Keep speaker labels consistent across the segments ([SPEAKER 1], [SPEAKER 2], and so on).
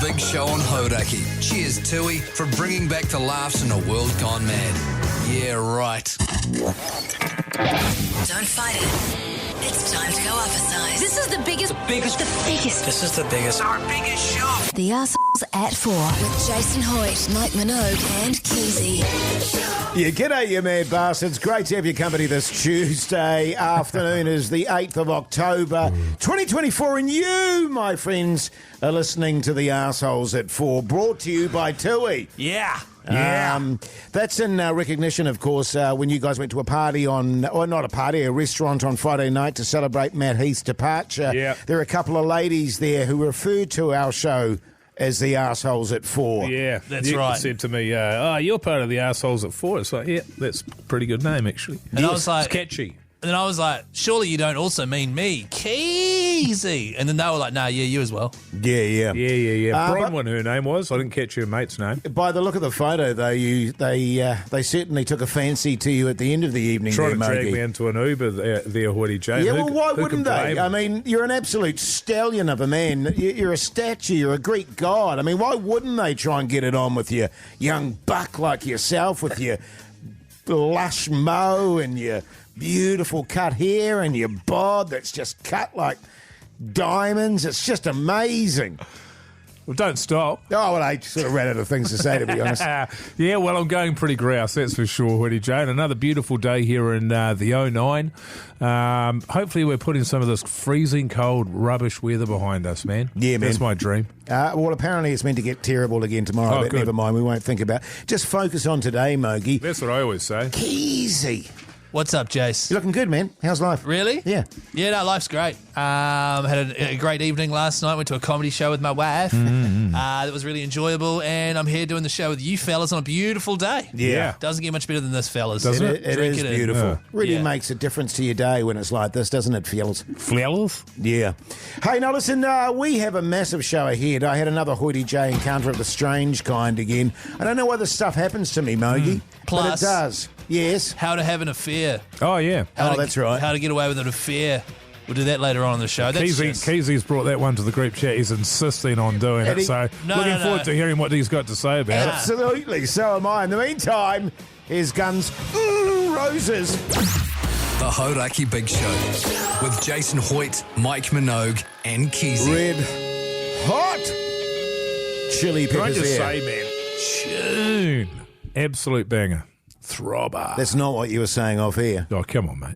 [SPEAKER 1] The Big Show on Hauraki. Cheers, Tui, for bringing back the laughs in a world gone mad. Yeah, right.
[SPEAKER 2] Don't fight it. It's time to go up a size. This is the biggest.
[SPEAKER 3] This is the biggest.
[SPEAKER 1] Our biggest show.
[SPEAKER 2] The Arseholes at 4 with Jason Hoyt, Mike Minogue and Keyzie.
[SPEAKER 4] Yeah, g'day, you mad bastards. Great to have your company this Tuesday afternoon is the 8th of October, 2024, and you, my friends, are listening to the Arseholes at 4, brought to you by Tui.
[SPEAKER 3] Yeah.
[SPEAKER 4] That's in recognition, of course, when you guys went to a party a restaurant on Friday night to celebrate Matt Heath's departure.
[SPEAKER 5] Yeah.
[SPEAKER 4] There are a couple of ladies there who referred to our show as the Arseholes at 4.
[SPEAKER 5] Yeah,
[SPEAKER 3] That's
[SPEAKER 5] you
[SPEAKER 3] right.
[SPEAKER 5] said to me, you're part of the Arseholes at 4. It's like, yeah, that's a pretty good name, actually.
[SPEAKER 3] And I was like,
[SPEAKER 5] it's catchy.
[SPEAKER 3] And then I was like, surely you don't also mean me, Keyzie. And then they were like, nah, yeah, you as well.
[SPEAKER 4] Yeah.
[SPEAKER 5] Bronwyn, her name was. I didn't catch her mate's name.
[SPEAKER 4] By the look of the photo, though, they certainly took a fancy to you at the end of the evening.
[SPEAKER 5] Trying
[SPEAKER 4] there,
[SPEAKER 5] to drag
[SPEAKER 4] Mogi.
[SPEAKER 5] me into an Uber there, Hoytey, Jase.
[SPEAKER 4] Yeah, well, why wouldn't they? I mean, you're an absolute stallion of a man. You're a statue. You're a Greek god. I mean, why wouldn't they try and get it on with you, young buck like yourself, with your lush mo and your beautiful cut hair and your bod that's just cut like diamonds? It's just amazing.
[SPEAKER 5] Well, don't stop.
[SPEAKER 4] Oh, well, I sort of ran out of things to say, to be honest.
[SPEAKER 5] Yeah, well, I'm going pretty grouse, that's for sure, Hoytey Jane. Another beautiful day here in the 09. Hopefully we're putting some of this freezing cold rubbish weather behind us, man.
[SPEAKER 4] Yeah, man.
[SPEAKER 5] That's my dream.
[SPEAKER 4] Well, apparently it's meant to get terrible again tomorrow, but
[SPEAKER 5] good.
[SPEAKER 4] never mind, we won't think about it. Just focus on today, Mogi.
[SPEAKER 5] That's what I always say.
[SPEAKER 4] Keyzie.
[SPEAKER 3] What's up, Jase?
[SPEAKER 4] You're looking good, man. How's life?
[SPEAKER 3] Really?
[SPEAKER 4] Yeah.
[SPEAKER 3] Yeah, no, life's great. Had a great evening last night. Went to a comedy show with my wife. That was really enjoyable. And I'm here doing the show with you fellas on a beautiful day.
[SPEAKER 4] Yeah.
[SPEAKER 3] Doesn't get much better than this, fellas.
[SPEAKER 5] Doesn't
[SPEAKER 4] It
[SPEAKER 3] Drink
[SPEAKER 4] is
[SPEAKER 3] in.
[SPEAKER 4] beautiful. Really
[SPEAKER 3] Yeah.
[SPEAKER 4] makes a difference to your day when it's like this, doesn't it, fellas?
[SPEAKER 5] Flowers?
[SPEAKER 4] Yeah. Hey, now listen, we have a massive show ahead. I had another Hoytey J encounter of the strange kind again. I don't know why this stuff happens to me, Mogi, but
[SPEAKER 3] Plus-
[SPEAKER 4] it does. Yes.
[SPEAKER 3] How to have an affair.
[SPEAKER 5] Oh, yeah.
[SPEAKER 4] That's right.
[SPEAKER 3] How to get away with an affair. We'll do that later on in the show. That's just-
[SPEAKER 5] Keyzie's brought that one to the group chat. He's insisting on doing
[SPEAKER 4] And
[SPEAKER 5] it. So looking forward to hearing what he's got to say about it.
[SPEAKER 4] Absolutely. So am I. In the meantime, here's Guns N' Roses.
[SPEAKER 1] The Hauraki Big Show with Jason Hoyt, Mike Minogue, and Keyzie.
[SPEAKER 4] Red hot chili
[SPEAKER 5] Can I
[SPEAKER 4] peppers
[SPEAKER 5] just
[SPEAKER 4] there.
[SPEAKER 5] say, man, tune. Absolute banger. Throbber.
[SPEAKER 4] That's not what you were saying off air.
[SPEAKER 5] Oh, come on, mate.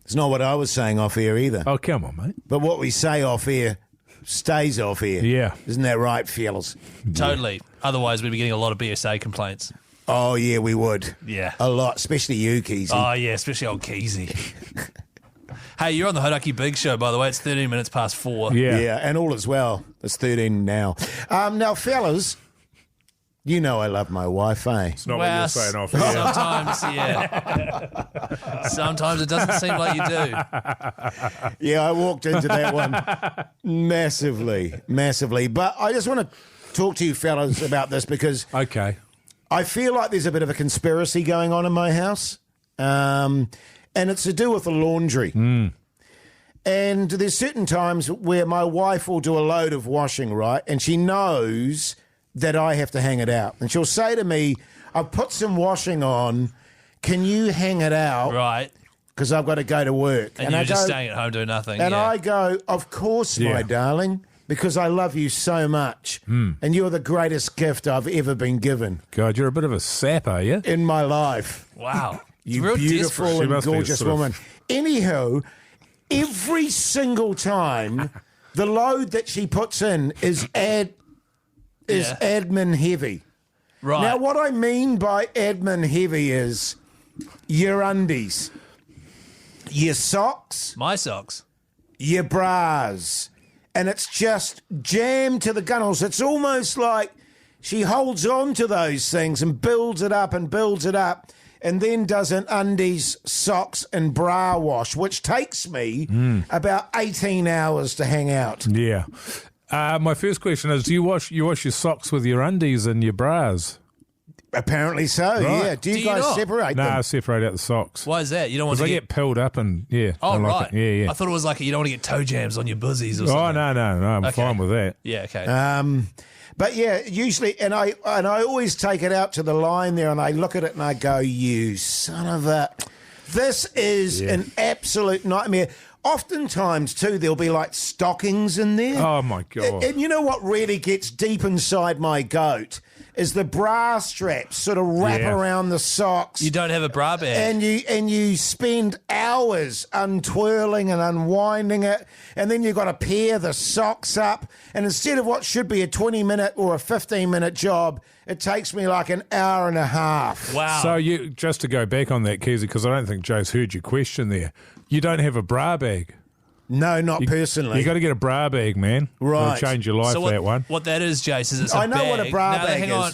[SPEAKER 4] It's not what I was saying off air either.
[SPEAKER 5] Oh, come on, mate.
[SPEAKER 4] But what we say off air stays off air.
[SPEAKER 5] Yeah.
[SPEAKER 4] Isn't that right, fellas?
[SPEAKER 3] Totally. Otherwise, we'd be getting a lot of BSA complaints.
[SPEAKER 4] Oh, yeah, we would.
[SPEAKER 3] Yeah.
[SPEAKER 4] A lot, especially you, Keyzie.
[SPEAKER 3] Oh, yeah, especially old Keyzie. Hey, you're on the Hauraki Big Show, by the way. It's 13 minutes past 4.
[SPEAKER 5] Yeah.
[SPEAKER 4] And all is well. It's 13 now. Now, fellas, you know I love my wife, eh?
[SPEAKER 5] It's not
[SPEAKER 3] Well,
[SPEAKER 5] what you're saying off air.
[SPEAKER 3] sometimes, yeah. Sometimes it doesn't seem like you do.
[SPEAKER 4] Yeah, I walked into that one massively. But I just want to talk to you fellas about this because
[SPEAKER 5] Okay.
[SPEAKER 4] I feel like there's a bit of a conspiracy going on in my house. And it's to do with the laundry. And there's certain times where my wife will do a load of washing, right? And she knows that I have to hang it out. And she'll say to me, I've put some washing on. Can you hang it out?
[SPEAKER 3] Right.
[SPEAKER 4] Because I've got to go to work.
[SPEAKER 3] And you're just staying at home doing nothing.
[SPEAKER 4] And
[SPEAKER 3] yeah.
[SPEAKER 4] I go, of course,
[SPEAKER 5] Yeah.
[SPEAKER 4] my darling, because I love you so much. And you're the greatest gift I've ever been given
[SPEAKER 5] God, you're a bit of a sap, are you?
[SPEAKER 4] in my life.
[SPEAKER 3] Wow. It's
[SPEAKER 4] You
[SPEAKER 3] real
[SPEAKER 4] beautiful
[SPEAKER 3] desperate.
[SPEAKER 5] She
[SPEAKER 4] and
[SPEAKER 5] must be
[SPEAKER 4] gorgeous
[SPEAKER 5] sort of-
[SPEAKER 4] woman. Anyhow, every single time, the load that she puts in is
[SPEAKER 3] Yeah.
[SPEAKER 4] admin heavy.
[SPEAKER 3] Right.
[SPEAKER 4] Now, what I mean by admin heavy is your undies, your socks,
[SPEAKER 3] My socks.
[SPEAKER 4] your bras, and it's just jammed to the gunnels. It's almost like she holds on to those things and builds it up and then does an undies, socks and bra wash, which takes me about 18 hours to hang out.
[SPEAKER 5] Yeah. My first question is, do you wash your socks with your undies and your bras?
[SPEAKER 4] Apparently so, yeah. Do you guys
[SPEAKER 3] not?
[SPEAKER 4] separate
[SPEAKER 5] No, I
[SPEAKER 4] them?
[SPEAKER 5] separate out the socks.
[SPEAKER 3] Why is that? You don't want
[SPEAKER 5] Because
[SPEAKER 3] to
[SPEAKER 5] they get pilled up and, yeah.
[SPEAKER 3] Oh,
[SPEAKER 5] I like
[SPEAKER 3] right.
[SPEAKER 5] it. Yeah.
[SPEAKER 3] I thought it was like you don't want to get toe jams on your buzzies or something.
[SPEAKER 5] Oh, no, I'm
[SPEAKER 3] Okay.
[SPEAKER 5] fine with that.
[SPEAKER 3] Yeah, okay.
[SPEAKER 4] But yeah, usually, and I always take it out to the line there, and I look at it and I go, "You son of a!" This is an absolute nightmare. Oftentimes, too, there'll be like stockings in there.
[SPEAKER 5] Oh, my God.
[SPEAKER 4] And you know what really gets deep inside my goat is the bra straps sort of wrap around the socks.
[SPEAKER 3] You don't have a bra bag.
[SPEAKER 4] And you spend hours untwirling and unwinding it, and then you've got to pair the socks up. And instead of what should be a 20-minute or a 15-minute job, it takes me like an hour and a half.
[SPEAKER 3] Wow.
[SPEAKER 5] So you, just to go back on that, Keyzie, because I don't think Jase heard your question there. You don't have a bra bag.
[SPEAKER 4] No, not personally.
[SPEAKER 5] You got to get a bra bag, man.
[SPEAKER 4] Right.
[SPEAKER 5] It'll change your life, that one.
[SPEAKER 3] What that is, Jase, is it's a
[SPEAKER 4] I know
[SPEAKER 3] bag.
[SPEAKER 4] what a bra
[SPEAKER 3] Now,
[SPEAKER 4] bag
[SPEAKER 3] hang
[SPEAKER 4] is.
[SPEAKER 3] on.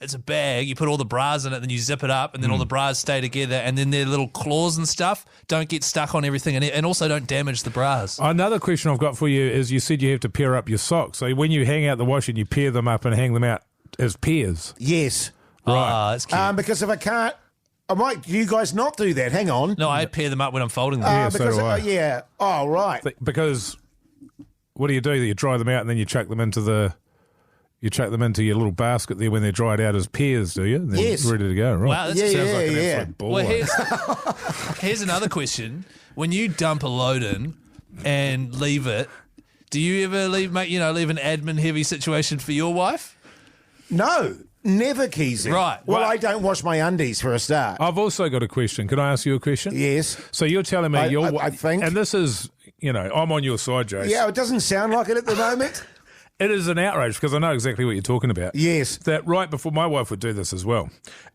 [SPEAKER 3] It's a bag. You put all the bras in it, then you zip it up, and then all the bras stay together, and then their little claws and stuff don't get stuck on everything, and also don't damage the bras.
[SPEAKER 5] Another question I've got for you is you said you have to pair up your socks. So when you hang out the washing, you pair them up and hang them out as pairs.
[SPEAKER 4] Yes.
[SPEAKER 5] Right.
[SPEAKER 3] That's cute.
[SPEAKER 4] Because if I can't, I might. You guys not do that? Hang on.
[SPEAKER 3] No, I pair them up when I'm folding them.
[SPEAKER 5] Yeah, so
[SPEAKER 4] because
[SPEAKER 5] do I.
[SPEAKER 4] yeah. Oh, right.
[SPEAKER 5] Because what do? You dry them out and then you chuck them into your little basket there when they're dried out as pairs, do you? And then
[SPEAKER 4] Yes.
[SPEAKER 5] ready to go. Right.
[SPEAKER 3] Wow, that
[SPEAKER 4] Yeah,
[SPEAKER 3] sounds
[SPEAKER 4] yeah,
[SPEAKER 3] like an
[SPEAKER 4] yeah.
[SPEAKER 3] absolute ball. Well, here's another question. When you dump a load in and leave it, do you ever leave an admin heavy situation for your wife?
[SPEAKER 4] No, never, Keyzie.
[SPEAKER 3] Right.
[SPEAKER 4] Well,
[SPEAKER 3] Right.
[SPEAKER 4] I don't wash my undies for a start.
[SPEAKER 5] I've also got a question. Can I ask you a question?
[SPEAKER 4] Yes.
[SPEAKER 5] So you're telling me
[SPEAKER 4] I think.
[SPEAKER 5] and this is, I'm on your side, Jase.
[SPEAKER 4] Yeah, it doesn't sound like it at the moment.
[SPEAKER 5] It is an outrage because I know exactly what you're talking about.
[SPEAKER 4] Yes.
[SPEAKER 5] That right before, my wife would do this as well,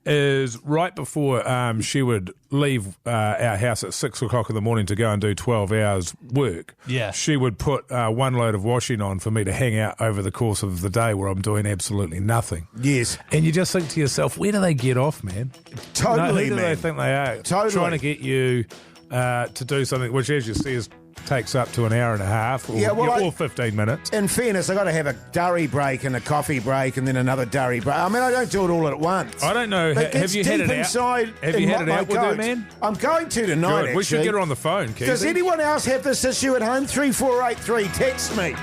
[SPEAKER 5] is right before she would leave our house at 6 o'clock in the morning to go and do 12 hours work.
[SPEAKER 3] Yeah.
[SPEAKER 5] She would put one load of washing on for me to hang out over the course of the day where I'm doing absolutely nothing.
[SPEAKER 4] Yes.
[SPEAKER 5] And you just think to yourself, where do they get off, man?
[SPEAKER 4] Totally,
[SPEAKER 5] who do
[SPEAKER 4] man.
[SPEAKER 5] they think they are?
[SPEAKER 4] Totally.
[SPEAKER 5] Trying to get you to do something, which, as you see, takes up to an hour and a half or 15 minutes.
[SPEAKER 4] In fairness, I got to have a durry break and a coffee break and then another durry break. I mean, I don't do it all at once.
[SPEAKER 5] I don't know.
[SPEAKER 4] It
[SPEAKER 5] Have you
[SPEAKER 4] gets
[SPEAKER 5] had
[SPEAKER 4] deep
[SPEAKER 5] it out?
[SPEAKER 4] inside
[SPEAKER 5] Have you
[SPEAKER 4] in
[SPEAKER 5] had it
[SPEAKER 4] my
[SPEAKER 5] out with her,
[SPEAKER 4] goat.
[SPEAKER 5] man?
[SPEAKER 4] I'm going to tonight,
[SPEAKER 5] Good. We should
[SPEAKER 4] actually.
[SPEAKER 5] get her on the phone, Keyzie.
[SPEAKER 4] Does anyone else have this issue at home? 3483, text me.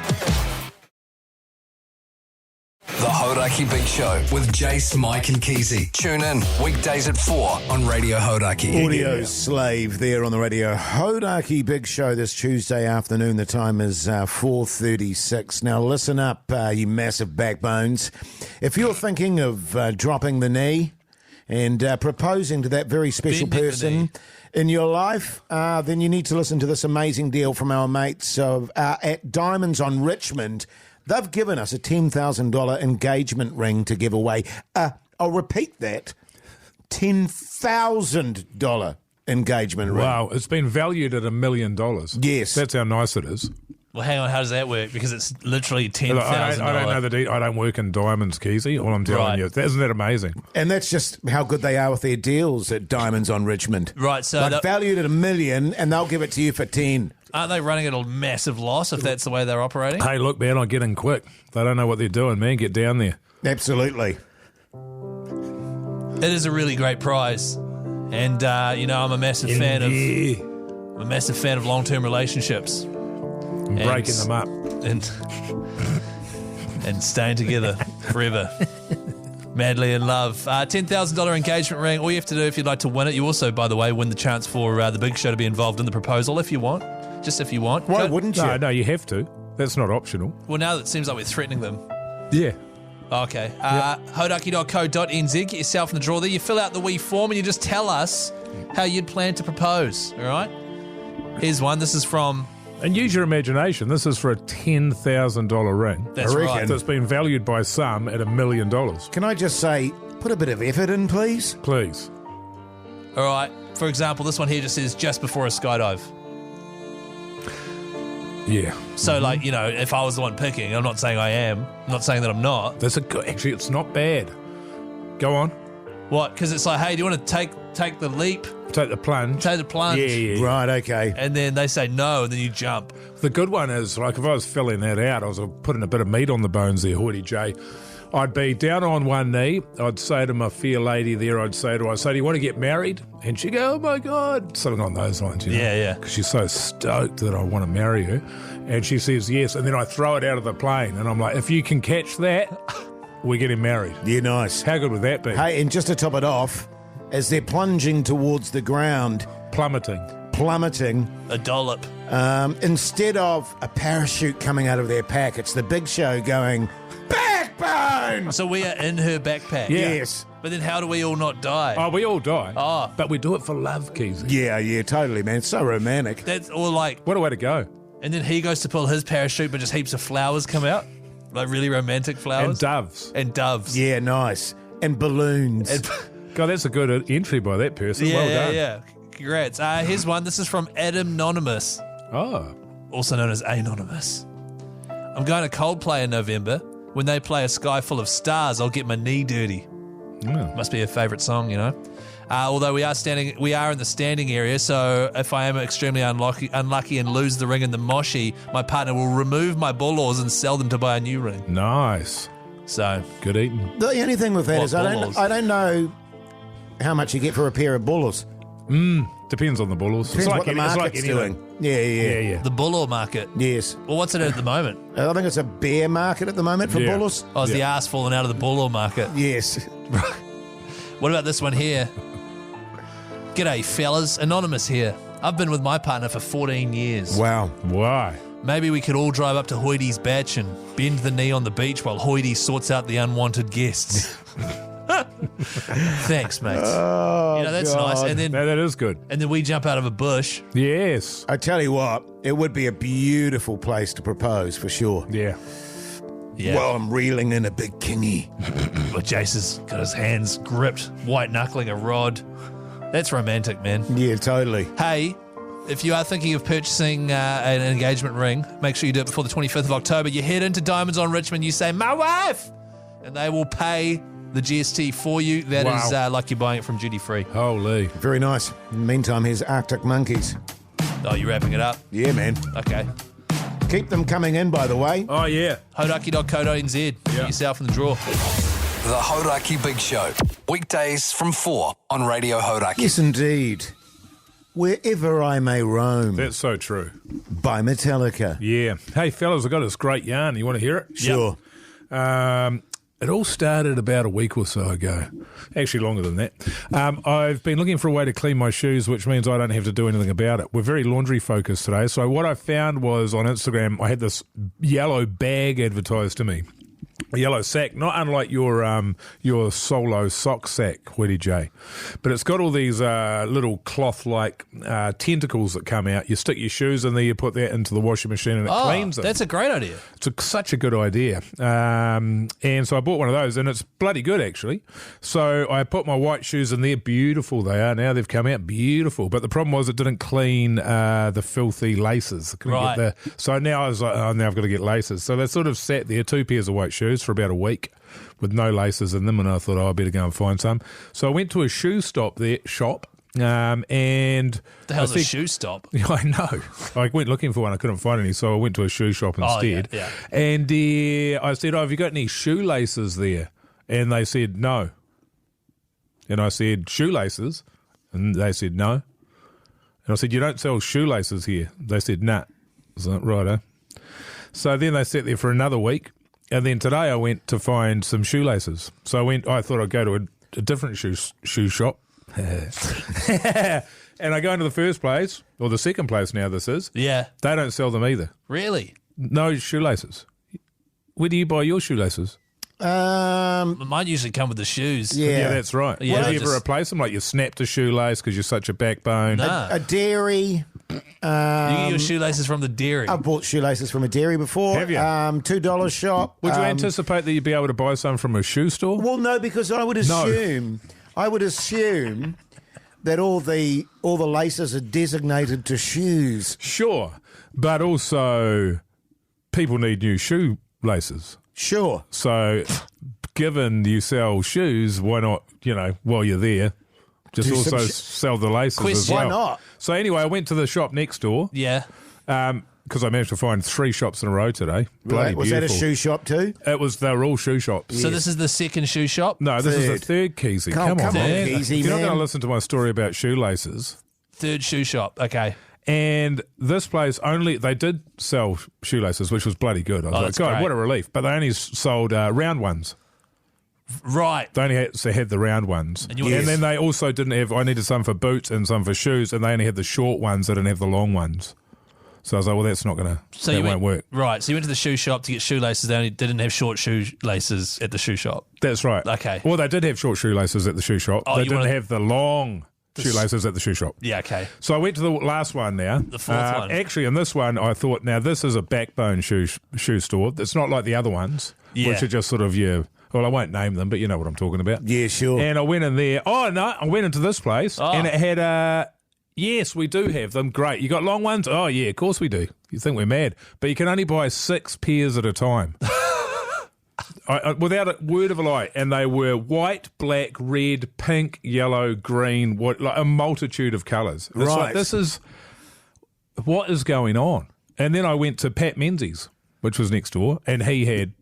[SPEAKER 1] The Hauraki Big Show with Jase, Mike and Keyzie. Tune in weekdays at 4 on Radio Hauraki.
[SPEAKER 4] Audio slave there on the radio. Hauraki Big Show this Tuesday afternoon. The time is 4:36. Now listen up, you massive backbones. If you're thinking of dropping the knee and proposing to that very special
[SPEAKER 3] Bending the
[SPEAKER 4] person
[SPEAKER 3] knee.
[SPEAKER 4] in your life, then you need to listen to this amazing deal from our mates at Diamonds on Richmond. They've given us a $10,000 engagement ring to give away. I'll repeat that, $10,000 engagement ring.
[SPEAKER 5] Wow, it's been valued at $1 million.
[SPEAKER 4] Yes.
[SPEAKER 5] That's how nice it is.
[SPEAKER 3] Well, hang on. How does that work? Because it's literally
[SPEAKER 5] I
[SPEAKER 3] $10,000.
[SPEAKER 5] don't know I don't work in diamonds, Keyzie. All I'm telling
[SPEAKER 3] Right.
[SPEAKER 5] you. Isn't that amazing?
[SPEAKER 4] And that's just how good they are with their deals at Diamonds on Richmond.
[SPEAKER 3] Right, so
[SPEAKER 4] Like valued at $1 million, and they'll give it to you for 10.
[SPEAKER 3] Aren't they running at a massive loss if that's the way they're operating?
[SPEAKER 5] Hey, look, man, I get in quick. They don't know what they're doing, man. Get down there.
[SPEAKER 4] Absolutely.
[SPEAKER 3] It is a really great prize, and I'm a massive fan of long-term relationships
[SPEAKER 5] And breaking them up.
[SPEAKER 3] and staying together forever. Madly in love. $10,000 engagement ring. All you have to do if you'd like to win it, you also, by the way, win the chance for the Big Show to be involved in the proposal if you want. Just if you want.
[SPEAKER 4] Why wouldn't you?
[SPEAKER 5] No, you have to. That's not optional.
[SPEAKER 3] Well, now it seems like we're threatening them.
[SPEAKER 5] Yeah.
[SPEAKER 3] Okay. Hauraki.co.nz. Get yourself in the draw there. You fill out the wee form and you just tell us how you'd plan to propose. All right? Here's one. This is from...
[SPEAKER 5] And use your imagination. This is for a $10,000 ring.
[SPEAKER 3] That's
[SPEAKER 4] I reckon.
[SPEAKER 3] right.
[SPEAKER 5] That's been valued by some at $1 million.
[SPEAKER 4] Can I just say, put a bit of effort in, please?
[SPEAKER 5] Please.
[SPEAKER 3] All right. For example, this one here just says just before a skydive.
[SPEAKER 5] Yeah.
[SPEAKER 3] So, if I was the one picking, I'm not saying I am. I'm not saying that I'm not.
[SPEAKER 5] That's a good... Actually, it's not bad. Go on.
[SPEAKER 3] What? Because it's like, hey, do you want to take the leap,
[SPEAKER 5] Take the plunge.
[SPEAKER 3] take the plunge.
[SPEAKER 5] Yeah.
[SPEAKER 4] Right, okay.
[SPEAKER 3] And then they say no, and then you jump.
[SPEAKER 5] The good one is, like, if I was filling that out, I was putting a bit of meat on the bones there, Hoytey J. I'd be down on one knee. I'd say to my fair lady there, I'd say, do you want to get married? And she'd go, oh, my God. Something on those lines, you know?
[SPEAKER 3] Yeah.
[SPEAKER 5] Because she's so stoked that I want to marry her. And she says yes. And then I throw it out of the plane. And I'm like, if you can catch that, we're getting married.
[SPEAKER 4] Yeah, nice.
[SPEAKER 5] How good would that be?
[SPEAKER 4] Hey, and just to top it off, as they're plunging towards the ground,
[SPEAKER 5] Plummeting.
[SPEAKER 3] A dollop.
[SPEAKER 4] instead of a parachute coming out of their pack, it's the Big Show going, backbone!
[SPEAKER 3] So we are in her backpack.
[SPEAKER 5] Yeah.
[SPEAKER 4] Yes.
[SPEAKER 3] But then how do we all not die?
[SPEAKER 5] Oh, we all die.
[SPEAKER 3] Oh.
[SPEAKER 5] But we do it for love, Keyzie.
[SPEAKER 4] Yeah, totally, man. It's so romantic.
[SPEAKER 3] That's all like,
[SPEAKER 5] What a way to go.
[SPEAKER 3] and then he goes to pull his parachute, but just heaps of flowers come out. Like really romantic
[SPEAKER 5] And
[SPEAKER 3] flowers.
[SPEAKER 5] doves.
[SPEAKER 3] And doves.
[SPEAKER 4] Yeah, nice. And balloons.
[SPEAKER 3] And-
[SPEAKER 5] God, that's a good entry by that person. Well done.
[SPEAKER 3] yeah. Congrats. Here's one. This is from Adam Anonymous,
[SPEAKER 5] Oh.
[SPEAKER 3] also known as Anonymous. I'm going to Coldplay in November. When they play A Sky Full of Stars, I'll get my knee dirty.
[SPEAKER 5] Yeah.
[SPEAKER 3] Must be a favourite song, you know. Although we are in the standing area, so if I am extremely unlucky and lose the ring in the moshi, my partner will remove my bullors and sell them to buy a new ring.
[SPEAKER 5] Nice.
[SPEAKER 3] So
[SPEAKER 5] Good eating.
[SPEAKER 4] The only thing with that
[SPEAKER 3] What
[SPEAKER 4] is
[SPEAKER 3] bullers?
[SPEAKER 4] I don't know how much you get for a pair of bullers.
[SPEAKER 5] Depends on the bullers.
[SPEAKER 4] Depends what the
[SPEAKER 5] it's like
[SPEAKER 4] market's
[SPEAKER 5] anything.
[SPEAKER 4] doing. Yeah.
[SPEAKER 3] the bullor market.
[SPEAKER 4] Yes.
[SPEAKER 3] Well, what's it at the moment?
[SPEAKER 4] I think it's a bear market at the moment for
[SPEAKER 5] Yeah.
[SPEAKER 4] bullers.
[SPEAKER 3] Oh, is the ass falling out of the bullor market?
[SPEAKER 4] Yes.
[SPEAKER 3] What about this one here? G'day, fellas. Anonymous here. I've been with my partner for 14 years.
[SPEAKER 4] Wow.
[SPEAKER 5] Why?
[SPEAKER 3] Maybe we could all drive up to Hoytey's batch and bend the knee on the beach while Hoytey sorts out the unwanted guests. Thanks, mates.
[SPEAKER 4] Oh,
[SPEAKER 3] you know, that's
[SPEAKER 4] God.
[SPEAKER 3] nice. And then
[SPEAKER 5] No, that is good.
[SPEAKER 3] we jump out of a bush.
[SPEAKER 5] Yes.
[SPEAKER 4] I tell you what, it would be a beautiful place to propose for sure.
[SPEAKER 5] Yeah.
[SPEAKER 3] Yeah.
[SPEAKER 4] While I'm reeling in a big kingy.
[SPEAKER 3] Well, Jase has got his hands gripped, white knuckling a rod. That's romantic, man.
[SPEAKER 4] Yeah, totally.
[SPEAKER 3] Hey, if you are thinking of purchasing an engagement ring, make sure you do it before the 25th of October. You head into Diamonds on Richmond, you say, my wife! And they will pay the GST for you. That is
[SPEAKER 5] Wow.
[SPEAKER 3] like you're buying it from duty free.
[SPEAKER 5] Holy.
[SPEAKER 4] Very nice. In the meantime, here's Arctic Monkeys.
[SPEAKER 3] Oh, you're wrapping it up?
[SPEAKER 4] Yeah, man.
[SPEAKER 3] Okay.
[SPEAKER 4] Keep them coming in, by the way.
[SPEAKER 5] Oh, yeah.
[SPEAKER 3] Hauraki.co.nz. Get yourself in the draw.
[SPEAKER 1] The Hauraki Big Show. Weekdays from 4 on Radio Hauraki.
[SPEAKER 4] Yes, indeed. Wherever I May Roam
[SPEAKER 5] That's so true.
[SPEAKER 4] by Metallica.
[SPEAKER 5] Yeah. Hey, fellas, I got this great yarn. You want to hear it?
[SPEAKER 4] Sure.
[SPEAKER 5] It all started about a week or so ago. Actually, longer than that. I've been looking for a way to clean my shoes, which means I don't have to do anything about it. We're very laundry focused today. So what I found was on Instagram, I had this yellow bag advertised to me. A yellow sack, not unlike your solo sock sack, Hoytey J. But it's got all these little cloth-like tentacles that come out. You stick your shoes in there, you put that into the washing machine and it cleans them.
[SPEAKER 3] That's a great idea.
[SPEAKER 5] It's such a good idea. And so I bought one of those, and it's bloody good, actually. So I put my white shoes in there. Beautiful they are now. They've come out beautiful. But the problem was it didn't clean the filthy laces. I couldn't
[SPEAKER 3] Right.
[SPEAKER 5] get so now I was like, oh, now I've got to get laces. So they sort of sat there, 2 pairs of white shoes for about a week with no laces in them, and I thought, oh, I better go and find some. So I went to a shop, and
[SPEAKER 3] The hell's a shoe stop?
[SPEAKER 5] I know. I went looking for one. I couldn't find any, so I went to a shoe shop instead.
[SPEAKER 3] yeah.
[SPEAKER 5] And I said, oh, have you got any shoelaces there? And they said, no. And I said, shoelaces? And they said, no. And I said, you don't sell shoelaces here? They said, nah. I was like, righto. So then they sat there for another week. And then today I went to find some shoelaces. So I thought I'd go to a different shoe shop. And I go into the first place, or the second place now this is.
[SPEAKER 3] Yeah.
[SPEAKER 5] They don't sell them either.
[SPEAKER 3] Really?
[SPEAKER 5] No shoelaces. Where do you buy your shoelaces?
[SPEAKER 3] Mine usually come with the shoes.
[SPEAKER 4] Yeah.
[SPEAKER 5] That's right.
[SPEAKER 3] Yeah,
[SPEAKER 5] Do
[SPEAKER 3] I
[SPEAKER 5] you ever
[SPEAKER 3] just-
[SPEAKER 5] replace them? Like you snapped a shoelace because you're such a backbone?
[SPEAKER 3] Nah.
[SPEAKER 4] A dairy.
[SPEAKER 3] You get your shoelaces from the dairy.
[SPEAKER 4] I've bought shoelaces from a dairy before.
[SPEAKER 5] Have you?
[SPEAKER 4] $2 shop.
[SPEAKER 5] Would you anticipate that you'd be able to buy some from a shoe store?
[SPEAKER 4] Well, no, because I would assume that all the laces are designated to shoes.
[SPEAKER 5] Sure. But also, people need new shoelaces.
[SPEAKER 4] Sure.
[SPEAKER 5] So, given you sell shoes, why not, while you're there, Just
[SPEAKER 4] Do
[SPEAKER 5] also
[SPEAKER 4] some
[SPEAKER 5] sell the laces as
[SPEAKER 3] Question.
[SPEAKER 5] well.
[SPEAKER 4] Why not?
[SPEAKER 5] So anyway, I went to the shop next door
[SPEAKER 3] Yeah.
[SPEAKER 5] because I managed to find 3 shops in a row today. Bloody
[SPEAKER 4] Was that a
[SPEAKER 5] beautiful.
[SPEAKER 4] shoe shop too?
[SPEAKER 5] They were all shoe shops.
[SPEAKER 3] So this is the second shoe shop?
[SPEAKER 5] No, this is the
[SPEAKER 4] Third.
[SPEAKER 5] third Keyzie.
[SPEAKER 4] Come on,
[SPEAKER 5] man.
[SPEAKER 4] Keyzie,
[SPEAKER 5] If you're not
[SPEAKER 4] man.
[SPEAKER 5] going to listen to my story about shoelaces.
[SPEAKER 3] Third shoe shop. Okay.
[SPEAKER 5] And this place they did sell shoelaces, which was bloody good. I was like,
[SPEAKER 3] that's
[SPEAKER 5] God,
[SPEAKER 3] great.
[SPEAKER 5] what a relief. But they only sold round ones.
[SPEAKER 3] Right.
[SPEAKER 5] They only had the round ones.
[SPEAKER 3] And you-
[SPEAKER 5] then they also didn't have, I needed some for boots and some for shoes, and they only had the short ones. They didn't have the long ones. So I was like, well, that's not going to, that won't work.
[SPEAKER 3] Right. So you went to the shoe shop to get shoelaces. They only didn't have short shoelaces at the shoe shop.
[SPEAKER 5] That's right.
[SPEAKER 3] Okay.
[SPEAKER 5] Well, they did have short shoelaces at the shoe shop.
[SPEAKER 3] Oh,
[SPEAKER 5] They
[SPEAKER 3] you
[SPEAKER 5] didn't
[SPEAKER 3] wanted-
[SPEAKER 5] have the long shoelaces at the shoe shop.
[SPEAKER 3] Yeah, okay.
[SPEAKER 5] So I went to the last one now.
[SPEAKER 3] The fourth one.
[SPEAKER 5] Actually, in this one, I thought, now this is a backbone shoe store. It's not like the other ones,
[SPEAKER 3] Yeah.
[SPEAKER 5] which are just sort of, well, I won't name them, but you know what I'm talking about.
[SPEAKER 4] Yeah, sure.
[SPEAKER 5] And I went in there. Oh, no, I went into this place,
[SPEAKER 3] Oh.
[SPEAKER 5] and it had, yes, we do have them. Great. You got long ones? Oh, yeah, of course we do. You think we're mad. But you can only buy 6 pairs at a time. Without a word of a lie, and they were white, black, red, pink, yellow, green, like a multitude of colours. It's
[SPEAKER 4] Right.
[SPEAKER 5] like, this is what is going on. And then I went to Pat Menzies, which was next door, and he had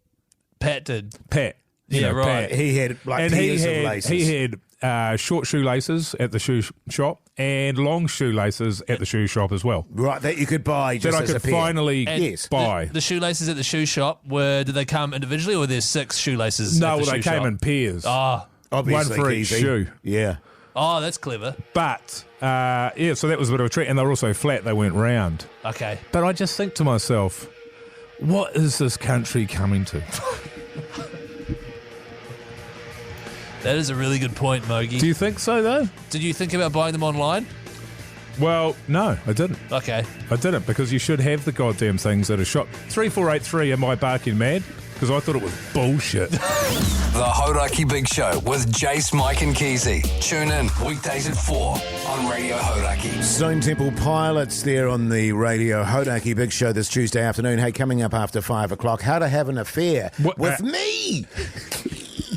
[SPEAKER 3] Pat did.
[SPEAKER 5] Pat. you
[SPEAKER 3] Yeah,
[SPEAKER 5] know,
[SPEAKER 3] right.
[SPEAKER 5] Pat.
[SPEAKER 4] He had like
[SPEAKER 5] And
[SPEAKER 4] pairs of laces.
[SPEAKER 5] he had short shoelaces at the shoe shop and long shoelaces at the shoe shop as well.
[SPEAKER 4] Right, that you could buy just
[SPEAKER 5] That I
[SPEAKER 4] as a
[SPEAKER 5] could
[SPEAKER 4] pair.
[SPEAKER 5] finally
[SPEAKER 3] And
[SPEAKER 4] Yes.
[SPEAKER 5] buy.
[SPEAKER 3] The shoelaces at the shoe shop, did they come individually or there's 6 shoelaces
[SPEAKER 5] No,
[SPEAKER 3] at the
[SPEAKER 5] well,
[SPEAKER 3] shoe
[SPEAKER 5] they
[SPEAKER 3] shop?
[SPEAKER 5] came in pairs.
[SPEAKER 3] Oh,
[SPEAKER 4] Obviously,
[SPEAKER 5] one for each
[SPEAKER 4] Keyzie.
[SPEAKER 5] shoe.
[SPEAKER 4] Yeah.
[SPEAKER 3] that's clever.
[SPEAKER 5] But, so that was a bit of a treat. And they were also flat. They weren't round.
[SPEAKER 3] Okay.
[SPEAKER 5] But I just think to myself, what is this country coming to?
[SPEAKER 3] That is a really good point, Mogi.
[SPEAKER 5] Do you think so, though?
[SPEAKER 3] Did you think about buying them online?
[SPEAKER 5] Well, no, I didn't.
[SPEAKER 3] Okay.
[SPEAKER 5] I didn't, because you should have the goddamn things at a shop. 3483, am I barking mad? Because I thought it was bullshit.
[SPEAKER 1] The Hauraki Big Show with Jase, Mike and Keyzie. Tune in weekdays at 4 on Radio Hauraki.
[SPEAKER 4] Stone Temple Pilots there on the Radio Hoytey Big Show this Tuesday afternoon. Hey, coming up after 5 o'clock, how to have an affair
[SPEAKER 5] What-
[SPEAKER 4] with me.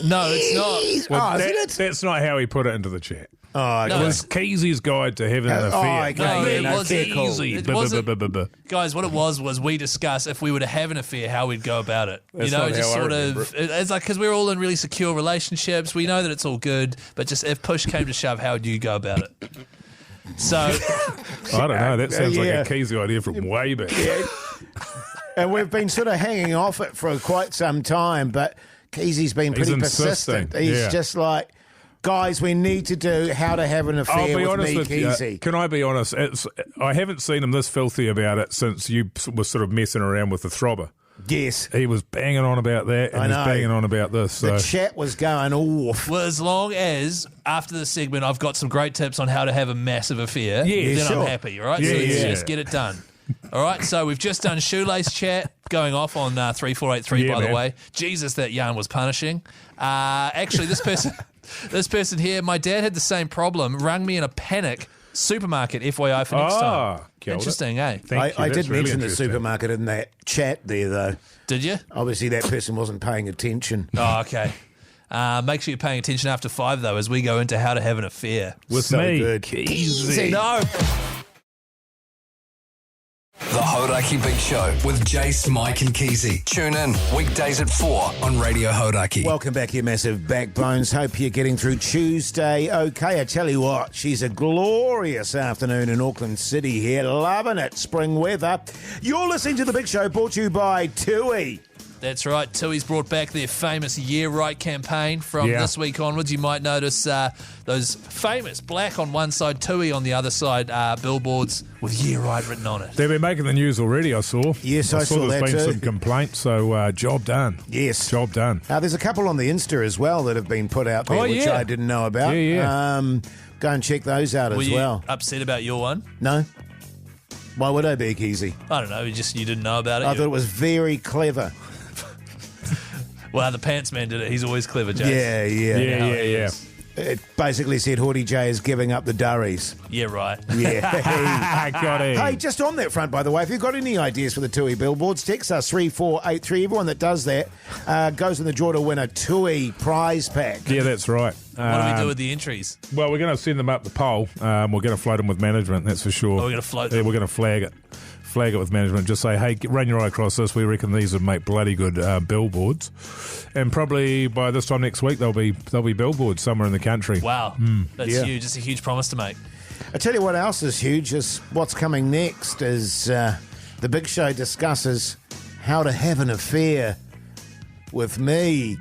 [SPEAKER 3] No, it's not.
[SPEAKER 5] Well,
[SPEAKER 4] isn't it?
[SPEAKER 5] That's not how he put it into the chat.
[SPEAKER 4] Oh, okay.
[SPEAKER 3] No,
[SPEAKER 5] It was Keyzie's Guide to Having an
[SPEAKER 4] Oh,
[SPEAKER 5] Affair.
[SPEAKER 4] okay.
[SPEAKER 3] No,
[SPEAKER 4] yeah,
[SPEAKER 3] it
[SPEAKER 4] no,
[SPEAKER 3] wasn't
[SPEAKER 4] fair call.
[SPEAKER 3] easy. It wasn't- Guys, what it was we discussed if we were to have an affair, how we'd go about it.
[SPEAKER 5] That's not
[SPEAKER 3] just
[SPEAKER 5] how I
[SPEAKER 3] sort
[SPEAKER 5] remember
[SPEAKER 3] of. It's like because we're all in really secure relationships. We know that it's all good, but just if push came to shove, how would you go about it? So,
[SPEAKER 5] I don't know. That sounds
[SPEAKER 4] Yeah.
[SPEAKER 5] like a Keyzie idea from way back.
[SPEAKER 4] And we've been sort of hanging off it for quite some time, but Keyzie's been
[SPEAKER 5] He's
[SPEAKER 4] pretty persistent.
[SPEAKER 5] insisting,
[SPEAKER 4] He's
[SPEAKER 5] yeah.
[SPEAKER 4] just like, guys, we need to do how to have an
[SPEAKER 5] I'll
[SPEAKER 4] affair
[SPEAKER 5] be
[SPEAKER 4] with
[SPEAKER 5] honest
[SPEAKER 4] me,
[SPEAKER 5] with you.
[SPEAKER 4] Keyzie.
[SPEAKER 5] Can I be honest? I haven't seen him this filthy about it since you were sort of messing around with the throbber.
[SPEAKER 4] Yes.
[SPEAKER 5] He was banging on about that, and
[SPEAKER 4] I
[SPEAKER 5] he's
[SPEAKER 4] know.
[SPEAKER 5] banging on about this. So.
[SPEAKER 4] The chat was going off.
[SPEAKER 3] well, as long as after the segment I've got some great tips on how to have a massive affair,
[SPEAKER 5] Yeah,
[SPEAKER 3] then
[SPEAKER 4] sure.
[SPEAKER 3] I'm happy. All right,
[SPEAKER 5] Yeah,
[SPEAKER 3] so let's
[SPEAKER 5] yeah.
[SPEAKER 3] just get it done. All right, so we've just done shoelace chat going off on 3483.
[SPEAKER 5] Yeah,
[SPEAKER 3] by the
[SPEAKER 5] man.
[SPEAKER 3] way, Jesus, that yarn was punishing. Actually, this person here, my dad had the same problem. Rang me in a panic. Supermarket, FYI for next time.
[SPEAKER 5] killed it.
[SPEAKER 3] Interesting, eh?
[SPEAKER 5] Thank you.
[SPEAKER 4] I
[SPEAKER 5] That's
[SPEAKER 4] did
[SPEAKER 5] really
[SPEAKER 4] mention the
[SPEAKER 5] interesting.
[SPEAKER 4] supermarket in that chat there, though.
[SPEAKER 3] Did you?
[SPEAKER 4] Obviously, that person wasn't paying attention.
[SPEAKER 3] Oh, okay. Make sure you're paying attention after 5, though, as we go into how to have an affair.
[SPEAKER 5] With
[SPEAKER 4] So
[SPEAKER 5] me,
[SPEAKER 4] good.
[SPEAKER 5] Keyzie.
[SPEAKER 3] No.
[SPEAKER 1] The Hauraki Big Show with Jase, Mike and Keyzie. Tune in weekdays at 4 on Radio Hauraki.
[SPEAKER 4] Welcome back, you massive backbones. Hope you're getting through Tuesday okay. I tell you what, she's a glorious afternoon in Auckland City here. Loving it. Spring weather. You're listening to The Big Show, brought to you by Tui.
[SPEAKER 3] That's right. Tui's brought back their famous Year Right campaign from
[SPEAKER 5] Yeah.
[SPEAKER 3] this week onwards. You might notice those famous black on one side, Tui on the other side, billboards with Year Right written on it.
[SPEAKER 5] They've been making the news already, I saw.
[SPEAKER 4] Yes, I saw
[SPEAKER 5] there's
[SPEAKER 4] that
[SPEAKER 5] been
[SPEAKER 4] too.
[SPEAKER 5] some complaints, so job done.
[SPEAKER 4] Yes.
[SPEAKER 5] Job done.
[SPEAKER 4] There's a couple on the Insta as well that have been put out there,
[SPEAKER 5] Oh,
[SPEAKER 4] which
[SPEAKER 5] yeah.
[SPEAKER 4] I didn't know about.
[SPEAKER 5] Yeah.
[SPEAKER 4] Go and check those out
[SPEAKER 3] Were
[SPEAKER 4] as
[SPEAKER 3] you
[SPEAKER 4] well.
[SPEAKER 3] upset about your one?
[SPEAKER 4] No? Why would I be, Keyzie?
[SPEAKER 3] I don't know. You didn't know about it.
[SPEAKER 4] I thought it was very clever.
[SPEAKER 3] Well, the pants man did it. He's always clever, James.
[SPEAKER 4] Yeah.
[SPEAKER 5] Yeah.
[SPEAKER 3] He is.
[SPEAKER 4] It basically said Hoytey J is giving up the durries.
[SPEAKER 3] Yeah, right.
[SPEAKER 4] Yeah.
[SPEAKER 5] Got it.
[SPEAKER 4] Hey, just on that front, by the way, if you've got any ideas for the TUI billboards, text us 3483. Everyone that does that goes in the draw to win a TUI prize pack.
[SPEAKER 5] Yeah, that's right.
[SPEAKER 3] What do we do with the entries?
[SPEAKER 5] Well, we're going to send them up the pole. We're going to float them with management, that's for sure.
[SPEAKER 3] Oh, we're going to float
[SPEAKER 5] Yeah,
[SPEAKER 3] them?
[SPEAKER 5] we're going to flag it. Flag it with management. Just say, hey, run your eye across this. We reckon these would make bloody good billboards. And probably by this time next week, there'll be billboards somewhere in the country.
[SPEAKER 3] Wow. That's
[SPEAKER 4] Yeah.
[SPEAKER 3] huge. It's a huge promise to make.
[SPEAKER 4] I tell you what else is huge is what's coming next is the Big Show discusses how to have an affair with me.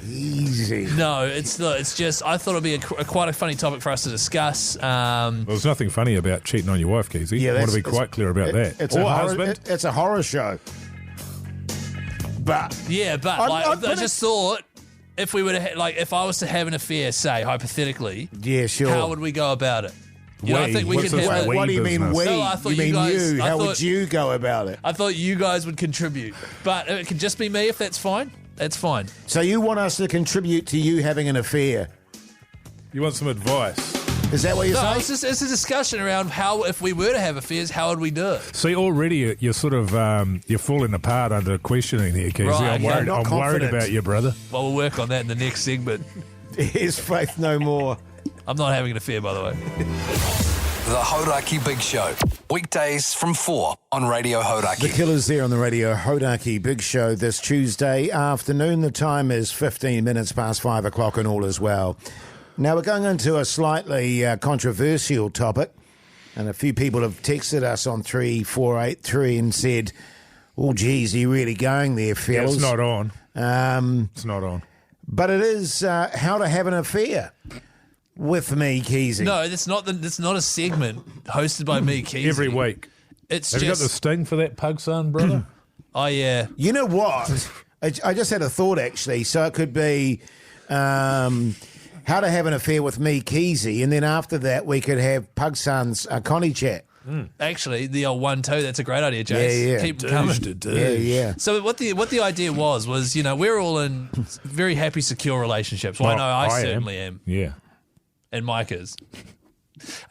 [SPEAKER 4] Easy.
[SPEAKER 3] No, it's not. It's just, I thought it'd be quite a funny topic for us to discuss.
[SPEAKER 5] Well, there's nothing funny about cheating on your wife, Keyzie.
[SPEAKER 4] Yeah,
[SPEAKER 5] I want to be
[SPEAKER 4] that's-
[SPEAKER 5] quite clear about that.
[SPEAKER 4] It's
[SPEAKER 5] or
[SPEAKER 4] a horror,
[SPEAKER 5] husband.
[SPEAKER 4] it's a horror show. But
[SPEAKER 3] Yeah, but I just thought if we were to if I was to have an affair, say hypothetically,
[SPEAKER 4] yeah, sure.
[SPEAKER 3] how would we go about it? You know, I
[SPEAKER 5] We?
[SPEAKER 3] think we
[SPEAKER 5] What's
[SPEAKER 3] could
[SPEAKER 5] this
[SPEAKER 3] have.
[SPEAKER 5] we
[SPEAKER 4] What do you mean
[SPEAKER 5] business?
[SPEAKER 4] we?
[SPEAKER 3] No, I thought
[SPEAKER 4] you mean
[SPEAKER 3] you guys-
[SPEAKER 4] you?
[SPEAKER 3] I
[SPEAKER 4] How would
[SPEAKER 3] thought-
[SPEAKER 4] you go about it?
[SPEAKER 3] I thought you guys would contribute, but it could just be me if that's fine. That's fine.
[SPEAKER 4] So you want us to contribute to you having an affair?
[SPEAKER 5] You want some advice?
[SPEAKER 4] Is that what you're
[SPEAKER 3] No,
[SPEAKER 4] saying?
[SPEAKER 3] it's a discussion around how, if we were to have affairs, how would we do it?
[SPEAKER 5] See, already you're sort of you're falling apart under questioning here, Keyzie.
[SPEAKER 3] Right,
[SPEAKER 5] I'm
[SPEAKER 3] okay.
[SPEAKER 5] worried.
[SPEAKER 4] Not
[SPEAKER 5] I'm worried
[SPEAKER 4] confident.
[SPEAKER 5] about you, brother.
[SPEAKER 3] Well, we'll work on that in the next segment.
[SPEAKER 4] Is faith no more?
[SPEAKER 3] I'm not having an affair, by the way.
[SPEAKER 1] The Hauraki Big Show. Weekdays from 4 on Radio
[SPEAKER 4] The
[SPEAKER 1] Hauraki.
[SPEAKER 4] Killers there on the Radio Hauraki Big Show this Tuesday afternoon. The time is 15 minutes past 5 o'clock and all is well. Now we're going into a slightly controversial topic, and a few people have texted us on 3483 and said, oh, geez, are you really going there,
[SPEAKER 5] Yeah,
[SPEAKER 4] fellas?
[SPEAKER 5] it's not on. It's not on.
[SPEAKER 4] But it is how to have an affair with me, Keyzie.
[SPEAKER 3] No, that's not a segment hosted by me, Keyzie.
[SPEAKER 5] Every week.
[SPEAKER 3] It's
[SPEAKER 5] Have you got the
[SPEAKER 3] just.
[SPEAKER 5] sting for that pug son, brother?
[SPEAKER 3] Oh yeah.
[SPEAKER 4] You know what? I just had a thought, actually. So it could be how to have an affair with me, Keyzie, and then after that we could have Pug Son's Connie chat.
[SPEAKER 3] Actually, the old 1-2. That's a great idea, Jase.
[SPEAKER 4] Yeah, yeah.
[SPEAKER 3] Keep them coming.
[SPEAKER 4] Yeah.
[SPEAKER 3] So what the idea was we're all in very happy, secure relationships. Well, I know I certainly am,
[SPEAKER 5] Yeah.
[SPEAKER 3] and Mike is.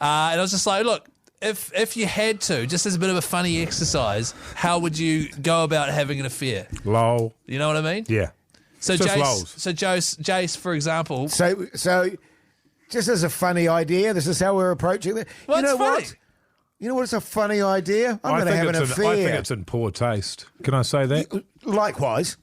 [SPEAKER 3] And I was just like, look, if you had to, just as a bit of a funny exercise, how would you go about having an affair?
[SPEAKER 5] Lol.
[SPEAKER 3] You know what I mean?
[SPEAKER 5] Yeah.
[SPEAKER 3] So
[SPEAKER 5] Just
[SPEAKER 3] Jase, for example.
[SPEAKER 4] So just as a funny idea, this is how we're approaching it.
[SPEAKER 3] Well,
[SPEAKER 4] you know
[SPEAKER 3] it's funny.
[SPEAKER 4] what? You know what? It's a funny idea. I'm going to have an
[SPEAKER 5] I
[SPEAKER 4] affair.
[SPEAKER 5] think it's in poor taste. Can I say that?
[SPEAKER 4] Likewise.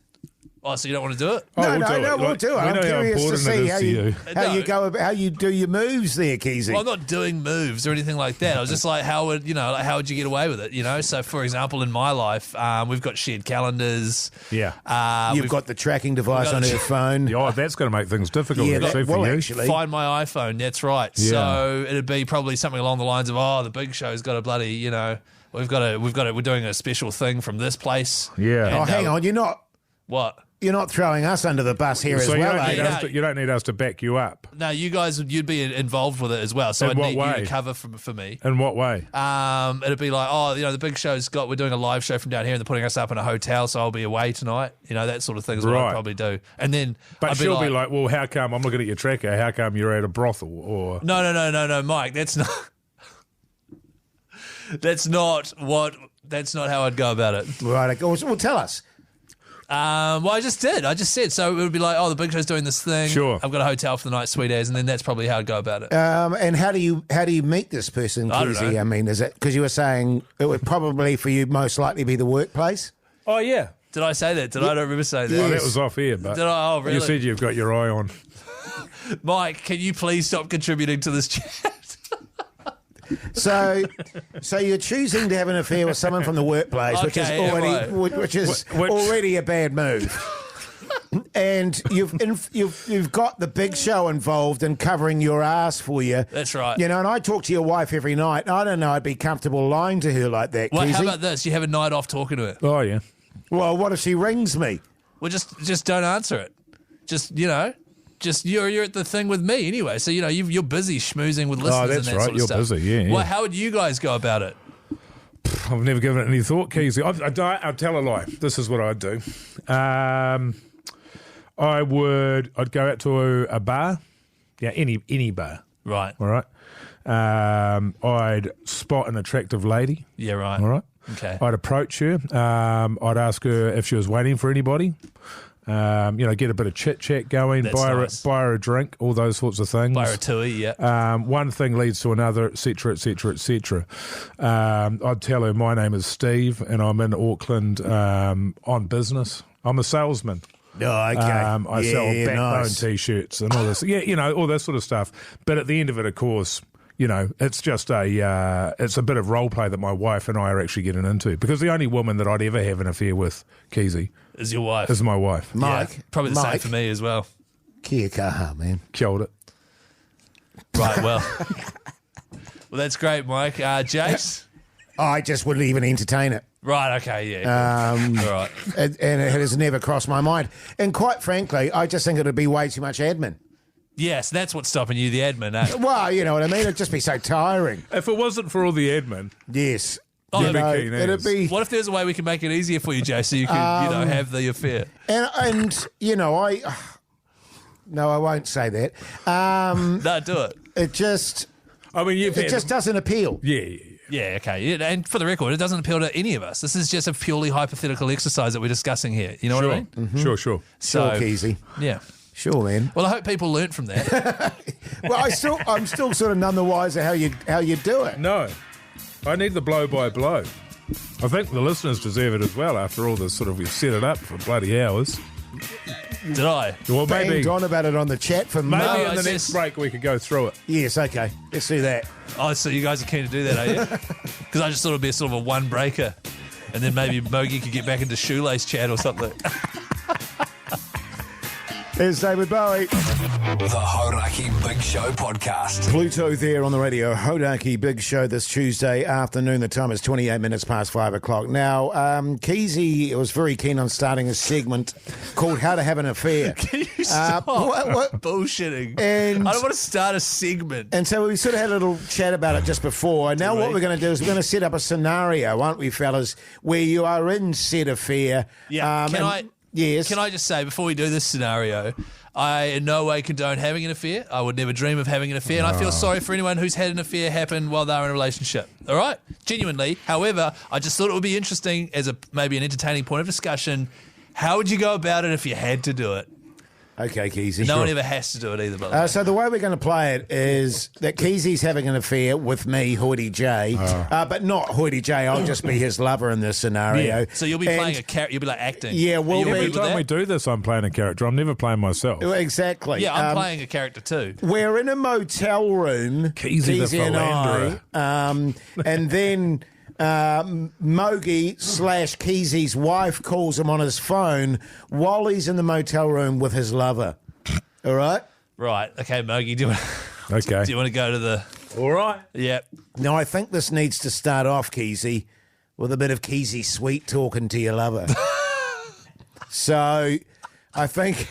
[SPEAKER 3] Oh, so you don't want to do it?
[SPEAKER 5] Oh,
[SPEAKER 4] No,
[SPEAKER 5] we'll do it.
[SPEAKER 4] we'll
[SPEAKER 5] Like,
[SPEAKER 4] do it.
[SPEAKER 5] we
[SPEAKER 4] I'm
[SPEAKER 5] know how
[SPEAKER 4] curious to
[SPEAKER 5] important
[SPEAKER 4] see
[SPEAKER 5] it is
[SPEAKER 4] how
[SPEAKER 5] to you.
[SPEAKER 4] you go, how you do your moves there, Keyzie.
[SPEAKER 3] Well, I'm not doing moves or anything like that. I was just like, how would you get away with it? You know, so for example, in my life, we've got shared calendars.
[SPEAKER 5] Yeah.
[SPEAKER 4] You've got the tracking device on her phone.
[SPEAKER 5] Oh, that's going to make things difficult.
[SPEAKER 4] Yeah,
[SPEAKER 5] actually,
[SPEAKER 4] well,
[SPEAKER 5] for you.
[SPEAKER 4] actually.
[SPEAKER 3] Find my iPhone. That's right.
[SPEAKER 5] Yeah.
[SPEAKER 3] So it'd be probably something along the lines of, the Big Show's got a bloody, we're doing a special thing from this place.
[SPEAKER 5] Yeah.
[SPEAKER 3] And,
[SPEAKER 4] Oh, hang on.
[SPEAKER 3] What?
[SPEAKER 4] You're not throwing us under the bus here
[SPEAKER 5] So
[SPEAKER 4] as
[SPEAKER 5] you
[SPEAKER 4] well,
[SPEAKER 5] don't,
[SPEAKER 4] are
[SPEAKER 5] need
[SPEAKER 4] you?
[SPEAKER 5] us to, you don't need us to back you up.
[SPEAKER 3] No, you'd be involved with it as well. So
[SPEAKER 5] In
[SPEAKER 3] I'd
[SPEAKER 5] what
[SPEAKER 3] need
[SPEAKER 5] way?
[SPEAKER 3] you to cover for me.
[SPEAKER 5] In what way?
[SPEAKER 3] It'd be like, the Big Show's we're doing a live show from down here and they're putting us up in a hotel, so I'll be away tonight. You know, that sort of thing is what
[SPEAKER 5] Right.
[SPEAKER 3] I'd probably do. And then
[SPEAKER 5] But
[SPEAKER 3] I'd
[SPEAKER 5] she'll be like, well, how come I'm looking at your tracker? How come you're at a brothel? Or
[SPEAKER 3] No, Mike, that's not that's not how I'd go about it.
[SPEAKER 4] Right. Well, tell us.
[SPEAKER 3] Well, I just did. I just said. So it would be like, the Big Show's doing this thing.
[SPEAKER 5] Sure.
[SPEAKER 3] I've got a hotel for the night, sweet as, and then that's probably how I'd go about it.
[SPEAKER 4] And how do you meet this person,
[SPEAKER 3] I don't
[SPEAKER 4] Keyzie?
[SPEAKER 3] know.
[SPEAKER 4] I mean, is it because you were saying it would probably for you most likely be the workplace?
[SPEAKER 5] oh yeah,
[SPEAKER 3] Did I say that? I don't remember saying that.
[SPEAKER 5] oh,
[SPEAKER 4] Yes.
[SPEAKER 5] that was off air. But
[SPEAKER 3] Did I? Oh, really?
[SPEAKER 5] You said you've got your eye on.
[SPEAKER 3] Mike, can you please stop contributing to this chat?
[SPEAKER 4] So you're choosing to have an affair with someone from the workplace, which is
[SPEAKER 3] Okay,
[SPEAKER 4] already
[SPEAKER 3] right.
[SPEAKER 4] which is
[SPEAKER 5] Which-
[SPEAKER 4] already a bad move. And you've got the Big Show involved in covering your ass for you.
[SPEAKER 3] That's right.
[SPEAKER 4] You know, and I talk to your wife every night. I don't know I'd be comfortable lying to her like that,
[SPEAKER 3] Well,
[SPEAKER 4] Keyzie.
[SPEAKER 3] how about this? You have a night off talking to her.
[SPEAKER 5] Oh yeah.
[SPEAKER 4] Well, what if she rings me?
[SPEAKER 3] Well, just don't answer it. Just you're at the thing with me anyway. So you're busy schmoozing with listeners.
[SPEAKER 5] that's
[SPEAKER 3] and that
[SPEAKER 5] right.
[SPEAKER 3] Sort of
[SPEAKER 5] You're
[SPEAKER 3] stuff.
[SPEAKER 5] busy, yeah.
[SPEAKER 3] Well, how would you guys go about it?
[SPEAKER 5] I've never given it any thought, Keyzie. I'd tell a lie. This is what I'd do. I'd go out to a bar Yeah, any bar.
[SPEAKER 3] Right.
[SPEAKER 5] All right. I'd spot an attractive lady.
[SPEAKER 3] Yeah, right.
[SPEAKER 5] All right.
[SPEAKER 3] Okay.
[SPEAKER 5] I'd approach her. I'd ask her if she was waiting for anybody. Get a bit of chit chat going.
[SPEAKER 3] That's nice.
[SPEAKER 5] Buy her a drink. All those sorts of things.
[SPEAKER 3] Buy her a tui, yeah.
[SPEAKER 5] One thing leads to another, etc., etc., etc. I'd tell her my name is Steve and I'm in Auckland on business. I'm a salesman.
[SPEAKER 4] Oh, okay.
[SPEAKER 5] I sell backbone
[SPEAKER 4] nice.
[SPEAKER 5] T-shirts and all this. Yeah, all that sort of stuff. But at the end of it, of course, it's just it's a bit of role play that my wife and I are actually getting into. Because the only woman that I'd ever have an affair with, Keyzie,
[SPEAKER 3] Is your wife.
[SPEAKER 5] is my wife.
[SPEAKER 4] Mike.
[SPEAKER 3] Yeah, probably the same
[SPEAKER 4] Mike.
[SPEAKER 3] for me as well.
[SPEAKER 4] Kia kaha, man.
[SPEAKER 5] Killed it.
[SPEAKER 3] Right, well. Well, that's great, Mike. Jase?
[SPEAKER 4] I just wouldn't even entertain it.
[SPEAKER 3] Right, okay, yeah. All right.
[SPEAKER 4] And it has never crossed my mind. And quite frankly, I just think it would be way too much admin.
[SPEAKER 3] Yes, that's what's stopping you, the admin, eh?
[SPEAKER 4] Well, you know what I mean? It'd just be so tiring.
[SPEAKER 5] If it wasn't for all the admin,
[SPEAKER 4] Yes.
[SPEAKER 3] Oh,
[SPEAKER 4] You
[SPEAKER 3] it'd be
[SPEAKER 4] know,
[SPEAKER 5] keen
[SPEAKER 4] it'd
[SPEAKER 5] as.
[SPEAKER 4] be...
[SPEAKER 3] What if there's a way we can make it easier for you, Jay, so you can, have the affair?
[SPEAKER 4] And No, I won't say that.
[SPEAKER 3] No, do it.
[SPEAKER 4] It just...
[SPEAKER 5] I mean,
[SPEAKER 4] It just doesn't appeal.
[SPEAKER 5] Yeah.
[SPEAKER 3] Yeah, okay. Yeah, and for the record, it doesn't appeal to any of us. This is just a purely hypothetical exercise that we're discussing here. You know what I mean?
[SPEAKER 5] Mm-hmm. Sure.
[SPEAKER 4] Sure,
[SPEAKER 3] So,
[SPEAKER 4] Keyzie.
[SPEAKER 3] yeah.
[SPEAKER 4] Sure, man.
[SPEAKER 3] Well, I hope people learnt from that.
[SPEAKER 4] Well, I'm still sort of none the wiser how you do it.
[SPEAKER 5] No, I need the blow by blow. I think the listeners deserve it as well. After all this sort of, we've set it up for bloody hours.
[SPEAKER 3] Did I?
[SPEAKER 5] Well, maybe
[SPEAKER 4] Banged on about it on the chat for
[SPEAKER 5] in
[SPEAKER 3] No,
[SPEAKER 4] months.
[SPEAKER 5] the
[SPEAKER 3] it's
[SPEAKER 5] next
[SPEAKER 3] just-
[SPEAKER 5] break we could go through it.
[SPEAKER 4] Yes, okay. Let's do that.
[SPEAKER 3] Oh, so you guys are keen to do that, are you? Because I just thought it'd be a sort of a one breaker, and then maybe Mogi could get back into shoelace chat or something.
[SPEAKER 4] Here's David Bowie.
[SPEAKER 1] The Hauraki Big Show podcast.
[SPEAKER 4] Pluto there on the radio. Hauraki Big Show this Tuesday afternoon. The time is 28 minutes past 5 o'clock. Now, Keyzie was very keen on starting a segment called How to Have an Affair.
[SPEAKER 3] Can you stop
[SPEAKER 4] what?
[SPEAKER 3] bullshitting?
[SPEAKER 4] And-
[SPEAKER 3] I don't want to start a segment.
[SPEAKER 4] And so we sort of had a little chat about it just before. And now
[SPEAKER 3] Did
[SPEAKER 4] what
[SPEAKER 3] we?
[SPEAKER 4] we're going to do is we're going to set up a scenario, aren't we, fellas, where you are in said affair.
[SPEAKER 3] Yeah.
[SPEAKER 4] Yes.
[SPEAKER 3] Can I just say, before we do this scenario, I in no way condone having an affair. I would never dream of having an affair. And I feel sorry for anyone who's had an affair happen while they're in a relationship. All right? Genuinely. However, I just thought it would be interesting as maybe an entertaining point of discussion. How would you go about it if you had to do it?
[SPEAKER 4] Okay, Keyzie.
[SPEAKER 3] No one ever has to do it either, by the way.
[SPEAKER 4] So the way we're going to play it is that Keyzie's having an affair with me, Hoytey J, but not Hoytey J. I'll just be his lover in this scenario.
[SPEAKER 3] So you'll be
[SPEAKER 4] And-
[SPEAKER 3] playing a character. You'll be like acting.
[SPEAKER 4] Yeah,
[SPEAKER 3] Are
[SPEAKER 4] we'll
[SPEAKER 3] you
[SPEAKER 4] be-
[SPEAKER 3] agree
[SPEAKER 5] Every
[SPEAKER 3] with
[SPEAKER 5] time
[SPEAKER 3] that?
[SPEAKER 5] we do this, I'm playing a character. I'm never playing myself.
[SPEAKER 4] Exactly.
[SPEAKER 3] Yeah, I'm playing a character too.
[SPEAKER 4] We're in a motel room,
[SPEAKER 5] Keyzie the
[SPEAKER 4] and I, and then Mogi / Keyzie's wife calls him on his phone while he's in the motel room with his lover. All right?
[SPEAKER 3] Right. Okay, Mogi, do
[SPEAKER 5] Okay.
[SPEAKER 3] you want to go to the...
[SPEAKER 5] All right.
[SPEAKER 3] Yeah.
[SPEAKER 4] Now, I think this needs to start off, Keyzie, with a bit of Keyzie sweet talking to your lover. So, I think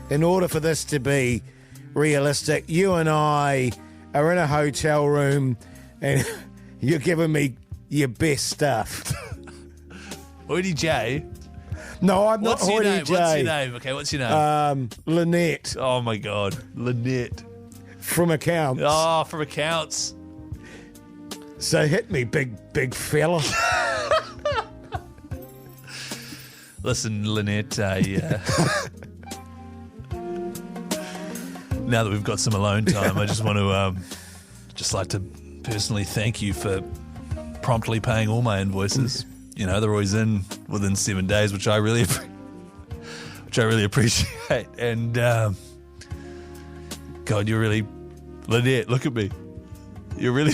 [SPEAKER 4] in order for this to be realistic, you and I are in a hotel room and you're giving me your best stuff.
[SPEAKER 3] Hoytey J.
[SPEAKER 4] No, I'm not
[SPEAKER 3] What's your name?
[SPEAKER 4] Hoytey J.
[SPEAKER 3] What's your name? Okay, what's your name?
[SPEAKER 4] Lynette
[SPEAKER 3] Oh, my God. Lynette.
[SPEAKER 4] from accounts.
[SPEAKER 3] Oh, from accounts.
[SPEAKER 4] So hit me, big fella.
[SPEAKER 3] Listen, Lynette, now that we've got some alone time, I just want to just like to personally thank you for promptly paying all my invoices. You know, they're always in within 7 days, which I really appreciate. And God, you're really, Lynette, look at me. You're really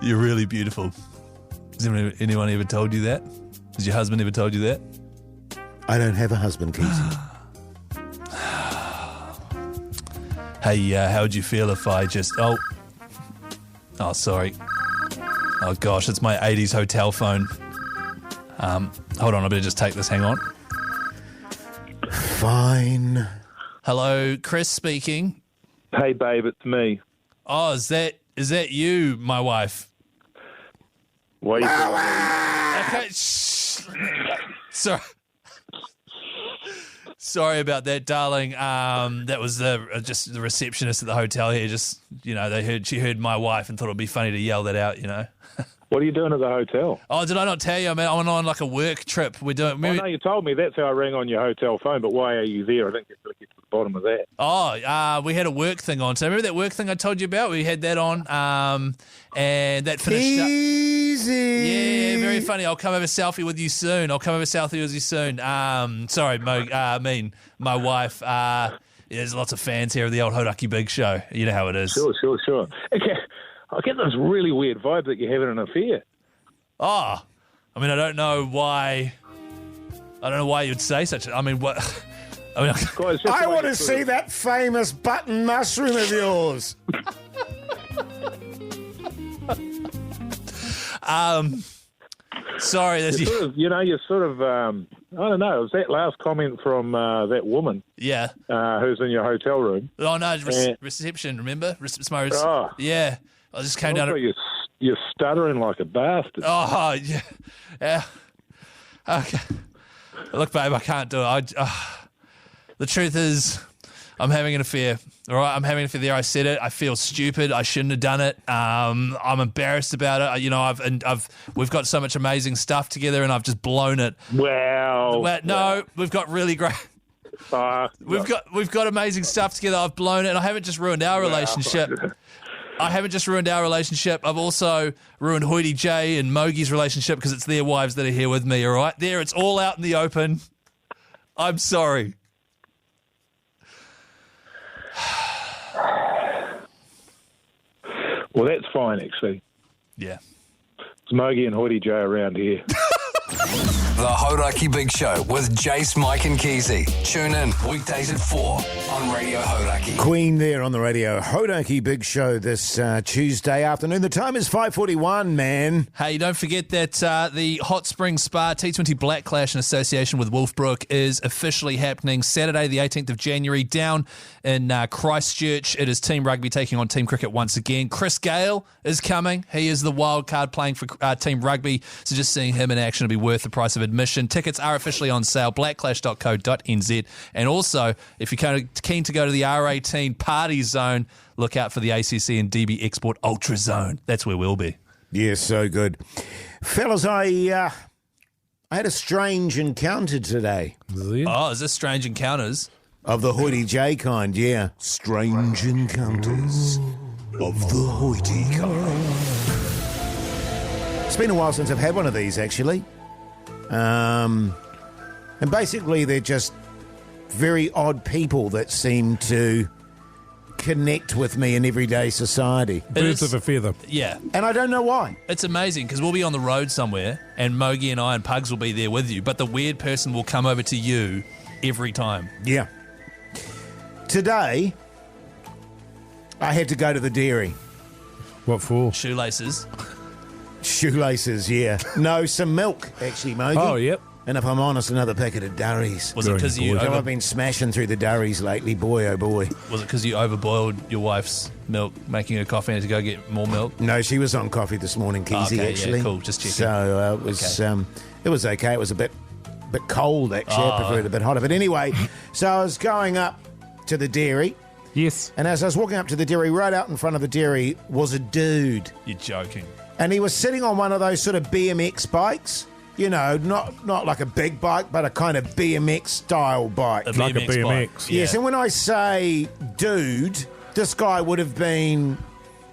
[SPEAKER 3] you're really beautiful. Has anyone ever told you that? Has your husband ever told you that?
[SPEAKER 4] I don't have a husband, Keyzie.
[SPEAKER 3] Hey, how would you feel if I just... Oh, sorry. Oh, gosh, it's my 80s hotel phone. Hold on, I better just take this. Hang on.
[SPEAKER 4] Fine.
[SPEAKER 3] Hello, Chris speaking.
[SPEAKER 6] Hey, babe, it's me.
[SPEAKER 3] Oh, is that you, my wife?
[SPEAKER 6] What are you
[SPEAKER 3] Okay, shh. Sorry. Sorry about that, darling. That was just the receptionist at the hotel here. Just, she heard my wife and thought it'd be funny to yell that out,
[SPEAKER 6] What are you doing at the hotel?
[SPEAKER 3] Oh, did I not tell you? I'm on like a work trip. We're doing.
[SPEAKER 6] Oh, no, you told me. That's how I rang on your hotel phone, but why are you there? I didn't get to the bottom of that.
[SPEAKER 3] Oh, we had a work thing on. So remember that work thing I told you about? We had that on, and that finished up.
[SPEAKER 4] Keyzie.
[SPEAKER 3] Yeah, very funny. I'll come have a selfie with you soon. Sorry, my wife. There's lots of fans here of the old Hauraki Big Show. You know how it is.
[SPEAKER 6] Sure. Okay. I get this really weird vibe that you're having an affair.
[SPEAKER 3] Oh, I mean, I don't know why you'd say such. What?
[SPEAKER 6] Guys,
[SPEAKER 4] I want to see that famous button mushroom of yours.
[SPEAKER 3] Sorry,
[SPEAKER 6] you're sort of, I don't know. It was that last comment from that woman.
[SPEAKER 3] Yeah.
[SPEAKER 6] Who's in your hotel room.
[SPEAKER 3] Oh no, reception. Remember? Yeah. I just came down.
[SPEAKER 6] You're stuttering like a bastard.
[SPEAKER 3] Oh yeah. Okay. Look, babe, I can't do it. The truth is, I'm having an affair. All right, I'm having an affair there. I said it. I feel stupid. I shouldn't have done it. I'm embarrassed about it. We've got so much amazing stuff together, and I've just blown it.
[SPEAKER 6] Well,
[SPEAKER 3] we've got really great. We've got amazing stuff together. I've blown it, and I haven't just ruined our relationship. I've also ruined Hoytey, Jay, and Mogi's relationship because it's their wives that are here with me, all right? It's all out in the open. I'm sorry.
[SPEAKER 6] Well, that's fine, actually.
[SPEAKER 3] Yeah.
[SPEAKER 6] It's Mogi and Hoytey J around here.
[SPEAKER 1] The Hauraki Big Show with Jase, Mike and Keyzie. Tune in weekdays at 4 on Radio Hauraki.
[SPEAKER 4] Queen there on the Radio Hauraki Big Show this Tuesday afternoon. The time is 5:41, man.
[SPEAKER 3] Hey, don't forget that the Hot Spring Spa T20 Black Clash in association with Wolfbrook is officially happening Saturday, the 18th of January, down in Christchurch. It is Team Rugby taking on Team Cricket once again. Chris Gale is coming. He is the wild card playing for Team Rugby, so just seeing him in action will be worth the price of admission. Tickets are officially on sale, blackclash.co.nz. And also, if you're keen to go to the R18 party zone, look out for the ACC and DB Export Ultra Zone. That's where we'll be.
[SPEAKER 4] Yeah, so good. Fellas, I had a strange encounter today.
[SPEAKER 3] Oh, is this Strange Encounters?
[SPEAKER 4] Of the Hoytey J kind, yeah. Strange encounters of the Hoytey kind. It's been a while since I've had one of these, actually. And basically they're just very odd people that seem to connect with me in everyday society.
[SPEAKER 5] Birds of a feather.
[SPEAKER 3] Yeah.
[SPEAKER 4] And I don't know why.
[SPEAKER 3] It's amazing because we'll be on the road somewhere and Mogi and I and Pugs will be there with you, but the weird person will come over to you every time.
[SPEAKER 4] Yeah. Today, I had to go to the dairy.
[SPEAKER 5] What for?
[SPEAKER 3] Shoelaces.
[SPEAKER 4] Shoelaces, yeah. No, some milk, actually, Mogi.
[SPEAKER 5] Oh, yep.
[SPEAKER 4] And if I'm honest, another packet of durries.
[SPEAKER 3] Was it because
[SPEAKER 4] I've been smashing through the durries lately, boy, oh boy.
[SPEAKER 3] Was it because you overboiled your wife's milk, making her coffee and had to go get more milk?
[SPEAKER 4] No, she was on coffee this morning, Keyzie,
[SPEAKER 3] okay,
[SPEAKER 4] actually.
[SPEAKER 3] Yeah, cool, just checking.
[SPEAKER 4] So it was okay. It was a bit cold, actually. I preferred it a bit hotter. But anyway, so I was going up to the dairy.
[SPEAKER 5] Yes.
[SPEAKER 4] And as I was walking up to the dairy, right out in front of the dairy was a dude.
[SPEAKER 3] You're joking.
[SPEAKER 4] And he was sitting on one of those sort of BMX bikes. You know, not like a big bike, but a kind of BMX style bike.
[SPEAKER 5] Like a BMX.
[SPEAKER 3] Bike.
[SPEAKER 4] Yes, and when I say dude, this guy would have been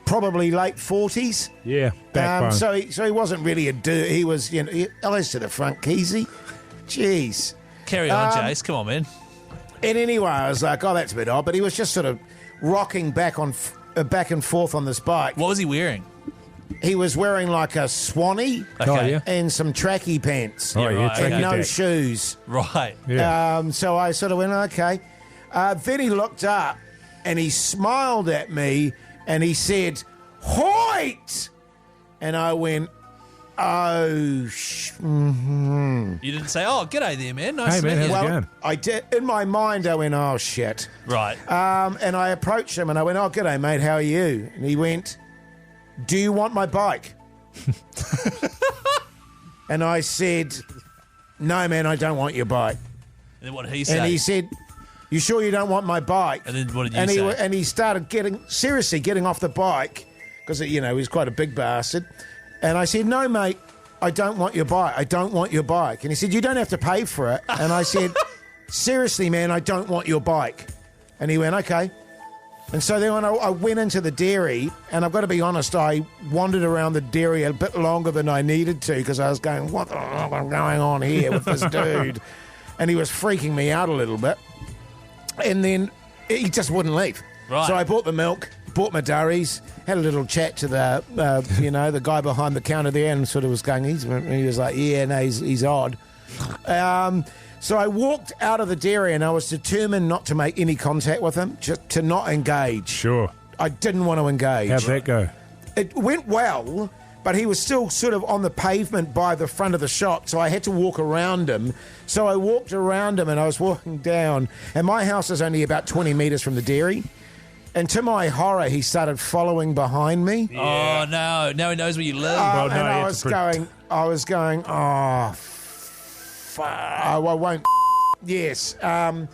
[SPEAKER 4] probably late 40s.
[SPEAKER 5] Yeah, backbone.
[SPEAKER 4] So he wasn't really a dude. He was, eyes to the front, Keyzie. Jeez.
[SPEAKER 3] Carry on, Jase. Come on, man.
[SPEAKER 4] And anyway, I was like, oh, that's a bit odd. But he was just sort of rocking back and forth on this bike.
[SPEAKER 3] What was he wearing?
[SPEAKER 4] He was wearing like a swanny
[SPEAKER 5] Oh, yeah.
[SPEAKER 4] and some tracky pants.
[SPEAKER 5] Oh, yeah,
[SPEAKER 3] right,
[SPEAKER 5] tracky
[SPEAKER 4] and no
[SPEAKER 5] back.
[SPEAKER 4] shoes.
[SPEAKER 3] Right.
[SPEAKER 5] Yeah.
[SPEAKER 4] So I sort of went, okay. Then he looked up and he smiled at me and he said, Hoyt! And I went, oh,
[SPEAKER 3] You didn't say, oh, g'day there, man. Nice
[SPEAKER 5] Hey,
[SPEAKER 3] to
[SPEAKER 5] man,
[SPEAKER 3] meet you.
[SPEAKER 5] how's it
[SPEAKER 4] well,
[SPEAKER 5] going?
[SPEAKER 4] I did. In my mind, I went, oh, shit.
[SPEAKER 3] Right.
[SPEAKER 4] And I approached him and I went, oh, g'day, mate, how are you? And he went, do you want my bike? And I said, no, man, I don't want your bike.
[SPEAKER 3] And then what did he say?
[SPEAKER 4] And he said, "You sure you don't want my bike?"
[SPEAKER 3] And then what did you say?
[SPEAKER 4] And he started getting off the bike because, he's quite a big bastard. And I said, "No, mate, I don't want your bike. I don't want your bike." And he said, "You don't have to pay for it." And I said, "Seriously, man, I don't want your bike." And he went, "Okay." And so then when I went into the dairy, and I've got to be honest, I wandered around the dairy a bit longer than I needed to because I was going, what the fuck is going on here with this dude? And he was freaking me out a little bit. And then he just wouldn't leave.
[SPEAKER 3] Right.
[SPEAKER 4] So I bought the milk, bought my durries, had a little chat to the, the guy behind the counter there, and sort of was going, he was like, yeah, no, he's odd. So I walked out of the dairy and I was determined not to make any contact with him, just to not engage.
[SPEAKER 5] Sure.
[SPEAKER 4] I didn't want to engage.
[SPEAKER 5] How'd that go?
[SPEAKER 4] It went well, but he was still sort of on the pavement by the front of the shop, so I had to walk around him. So I walked around him and I was walking down, and my house is only about 20 metres from the dairy. And to my horror, he started following behind me.
[SPEAKER 3] Oh, no. Now he knows where you live.
[SPEAKER 5] Well, no,
[SPEAKER 4] And
[SPEAKER 5] you
[SPEAKER 4] I
[SPEAKER 5] had
[SPEAKER 4] was
[SPEAKER 5] to
[SPEAKER 4] going, oh, I won't. Yes. And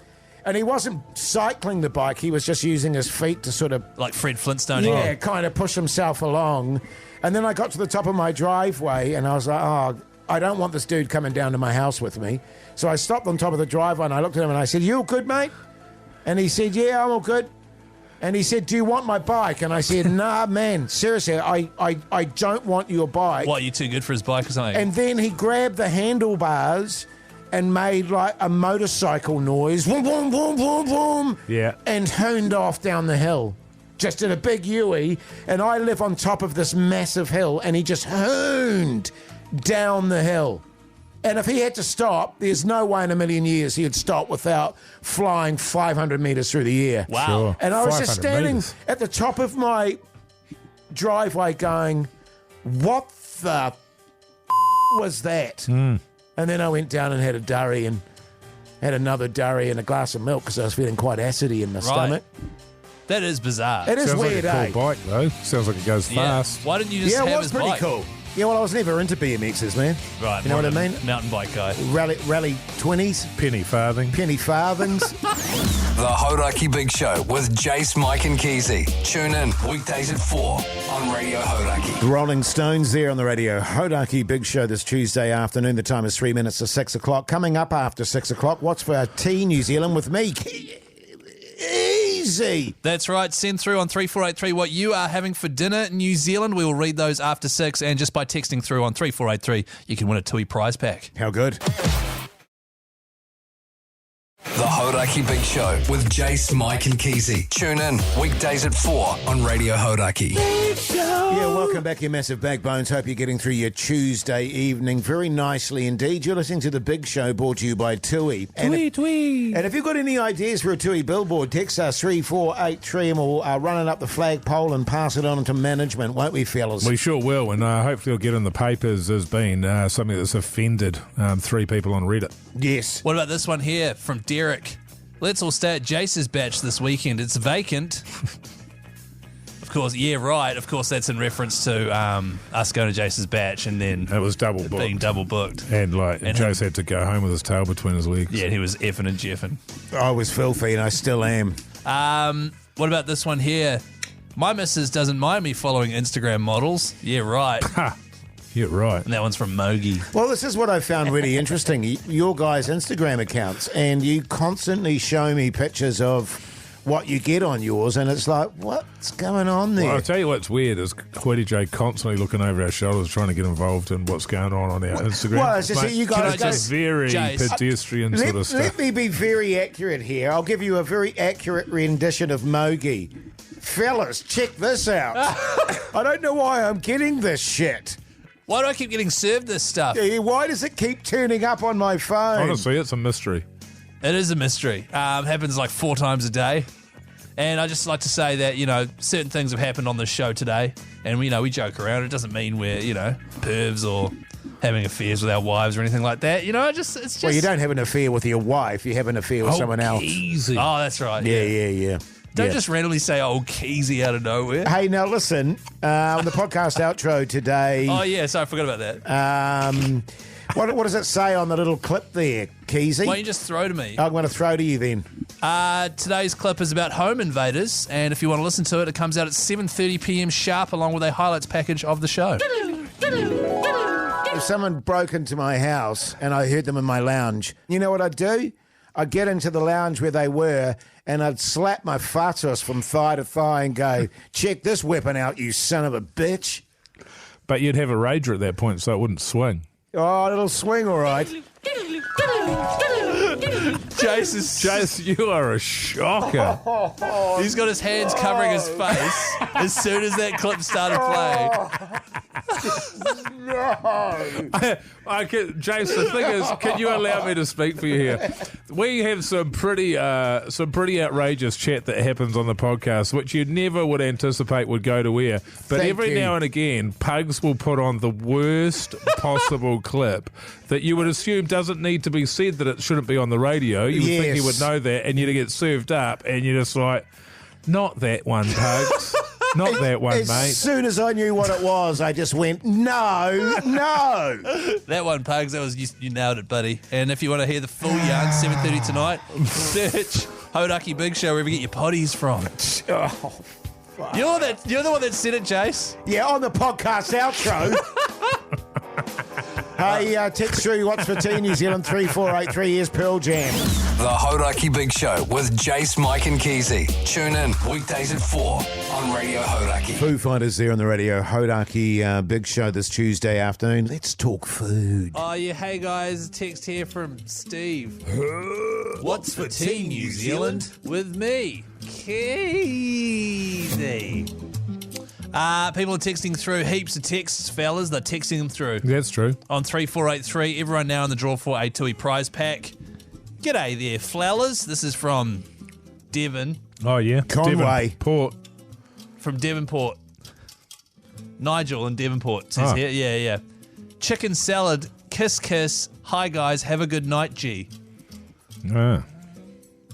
[SPEAKER 4] he wasn't cycling the bike. He was just using his feet to sort of,
[SPEAKER 3] Like Fred Flintstone.
[SPEAKER 4] yeah, kind of push himself along. And then I got to the top of my driveway and I was like, oh, I don't want this dude coming down to my house with me. So I stopped on top of the driveway and I looked at him and I said, "You all good, mate?" And he said, "Yeah, I'm all good." And he said, "Do you want my bike?" And I said, "Nah, man, seriously, I don't want your bike."
[SPEAKER 3] What, you too good for his bike or something?
[SPEAKER 4] And then he grabbed the handlebars and made like a motorcycle noise, boom, boom, boom, boom, boom,
[SPEAKER 5] Yeah.
[SPEAKER 4] and hooned off down the hill. Just did a big U-ey, and I live on top of this massive hill, and he just hooned down the hill. And if he had to stop, there's no way in a million years he'd stop without flying 500 metres through the air.
[SPEAKER 3] Wow.
[SPEAKER 5] Sure.
[SPEAKER 4] And I was just
[SPEAKER 5] 500
[SPEAKER 4] standing
[SPEAKER 5] metres.
[SPEAKER 4] at the top of my driveway going, what the was that? And then I went down and had a durry and had another durry and a glass of milk because I was feeling quite acidy in my stomach.
[SPEAKER 3] That is bizarre.
[SPEAKER 4] It is
[SPEAKER 5] Sounds
[SPEAKER 4] weird,
[SPEAKER 5] like a
[SPEAKER 4] eh?
[SPEAKER 5] cool bike, though. Sounds like it goes
[SPEAKER 3] Yeah.
[SPEAKER 5] fast.
[SPEAKER 3] Why didn't you just
[SPEAKER 4] Yeah,
[SPEAKER 3] have
[SPEAKER 4] it was
[SPEAKER 3] his
[SPEAKER 4] pretty
[SPEAKER 3] bike?
[SPEAKER 4] cool. Yeah, well, I was never into BMXs, man.
[SPEAKER 3] Right.
[SPEAKER 4] You know what I
[SPEAKER 3] more of a
[SPEAKER 4] mean?
[SPEAKER 3] Mountain bike guy.
[SPEAKER 4] Rally 20s,
[SPEAKER 5] Penny farthing.
[SPEAKER 4] penny farthings.
[SPEAKER 1] The Hauraki Big Show with Jase, Mike and Keyzie. Tune in weekdays at 4 on Radio Hauraki.
[SPEAKER 4] Rolling Stones there on the radio. Hauraki Big Show this Tuesday afternoon. The time is 3 minutes to 6 o'clock. Coming up after 6 o'clock, what's for tea, New Zealand with me? Easy.
[SPEAKER 3] That's right. Send through on 3483 what you are having for dinner in New Zealand. We will read those after 6. And just by texting through on 3483, you can win a TUI prize pack.
[SPEAKER 4] How good.
[SPEAKER 1] The Hauraki Big Show with Jase, Mike and Keyzie. Tune in weekdays at 4 on Radio Hauraki.
[SPEAKER 4] Yeah, welcome back, you massive backbones. Hope you're getting through your Tuesday evening very nicely indeed. You're listening to The Big Show, brought to you by TUI. And if you've got any ideas for a TUI billboard, text us 3483 and we'll run it up the flagpole and pass it on to management, won't we, fellas?
[SPEAKER 5] We sure will, and hopefully it'll get in the papers as being something that's offended 3 people on Reddit.
[SPEAKER 4] Yes.
[SPEAKER 3] What about this one here from Derek? Let's all stay at Jase's batch this weekend. It's vacant. Of course, yeah, right. Of course, that's in reference to us going to Jase's batch and then
[SPEAKER 5] It was double booked.
[SPEAKER 3] being double booked.
[SPEAKER 5] And
[SPEAKER 3] And
[SPEAKER 5] Jase had to go home with his tail between his legs.
[SPEAKER 3] Yeah, he was effing and jeffing.
[SPEAKER 4] I was filthy and I still am.
[SPEAKER 3] What about this one here? My missus doesn't mind me following Instagram models. Yeah, right.
[SPEAKER 5] Ha! You're right.
[SPEAKER 3] And that one's from Mogi.
[SPEAKER 4] Well, this is what I found really interesting. Your guys' Instagram accounts, and you constantly show me pictures of what you get on yours, and it's like, what's going on there?
[SPEAKER 5] Well, I'll tell you what's weird is Hoytey J constantly looking over our shoulders trying to get involved in what's going on our Instagram.
[SPEAKER 4] Well, it's just that you guys
[SPEAKER 5] It's just very
[SPEAKER 3] Jase,
[SPEAKER 5] pedestrian sort of stuff.
[SPEAKER 4] Let me be very accurate here. I'll give you a very accurate rendition of Mogi. Fellas, check this out. I don't know why I'm getting this shit.
[SPEAKER 3] Why do I keep getting served this stuff?
[SPEAKER 4] Why does it keep turning up on my phone?
[SPEAKER 5] Honestly, it's a mystery.
[SPEAKER 3] It is a mystery. Happens like 4 times a day. And I just like to say that, you know, certain things have happened on this show today. And, we joke around. It doesn't mean we're, pervs or having affairs with our wives or anything like that. It's just...
[SPEAKER 4] Well, you don't have an affair with your wife. You have an affair with someone else.
[SPEAKER 5] Easy.
[SPEAKER 3] Oh, that's right.
[SPEAKER 4] Yeah.
[SPEAKER 3] Don't just randomly say, Keyzie out of nowhere.
[SPEAKER 4] Hey, now listen, on the podcast outro today...
[SPEAKER 3] Oh, yeah. Sorry, I forgot about that.
[SPEAKER 4] What does it say on the little clip there, Keyzie?
[SPEAKER 3] Why don't you just throw to me?
[SPEAKER 4] I'm going to throw to you then.
[SPEAKER 3] Today's clip is about home invaders, and if you want to listen to it, it comes out at 7:30 p.m. sharp, along with a highlights package of the show.
[SPEAKER 4] If someone broke into my house and I heard them in my lounge, you know what I'd do? I'd get into the lounge where they were and I'd slap my fatos from thigh to thigh and go, check this weapon out, you son of a bitch.
[SPEAKER 5] But you'd have a rager at that point, so it wouldn't swing.
[SPEAKER 4] Oh, it'll swing all right.
[SPEAKER 5] Jase, you are a shocker.
[SPEAKER 3] He's got his hands covering his face as soon as that clip started playing.
[SPEAKER 5] Jase, the thing is, can you allow me to speak for you here? We have some pretty outrageous chat that happens on the podcast, which you never would anticipate would go to air. But
[SPEAKER 4] Thank
[SPEAKER 5] every
[SPEAKER 4] you.
[SPEAKER 5] now and again, Pugs will put on the worst possible clip that you would assume doesn't need to be said, that it shouldn't be on the radio. You would think he
[SPEAKER 4] Yes.
[SPEAKER 5] would know that, and you'd get served up, and you're just like, not that one, Pugs. Not that one,
[SPEAKER 4] As
[SPEAKER 5] mate.
[SPEAKER 4] soon as I knew what it was, I just went, no.
[SPEAKER 3] That one, Pugs, that was you nailed it, buddy. And if you want to hear the full yarn, 7:30 tonight, search Hauraki Big Show wherever you get your potties from. You're the one that said it, Jase.
[SPEAKER 4] Yeah, on the podcast outro. Hey, text through what's for tea New Zealand 3483 years Pearl Jam.
[SPEAKER 1] The Hauraki Big Show with Jase, Mike and Keyzie. Tune in weekdays at 4 on Radio Hauraki.
[SPEAKER 4] Foo Fighters there on the radio. Hauraki Big Show this Tuesday afternoon. Let's talk food.
[SPEAKER 3] Oh, yeah. Hey, guys. Text here from Steve. What's for tea, New Zealand? With me, Keyzie. People are texting through heaps of texts, fellas. They're texting them through.
[SPEAKER 5] That's true.
[SPEAKER 3] On 3483. Everyone now in the draw for a Tui prize pack. G'day there, flowers. This is from Devon.
[SPEAKER 5] Oh, yeah.
[SPEAKER 4] Conway.
[SPEAKER 5] Devonport.
[SPEAKER 3] From Devonport. Nigel in Devonport says
[SPEAKER 5] Oh.
[SPEAKER 3] here. Yeah. Chicken salad, kiss, kiss. Hi, guys. Have a good night, G.
[SPEAKER 5] Ah.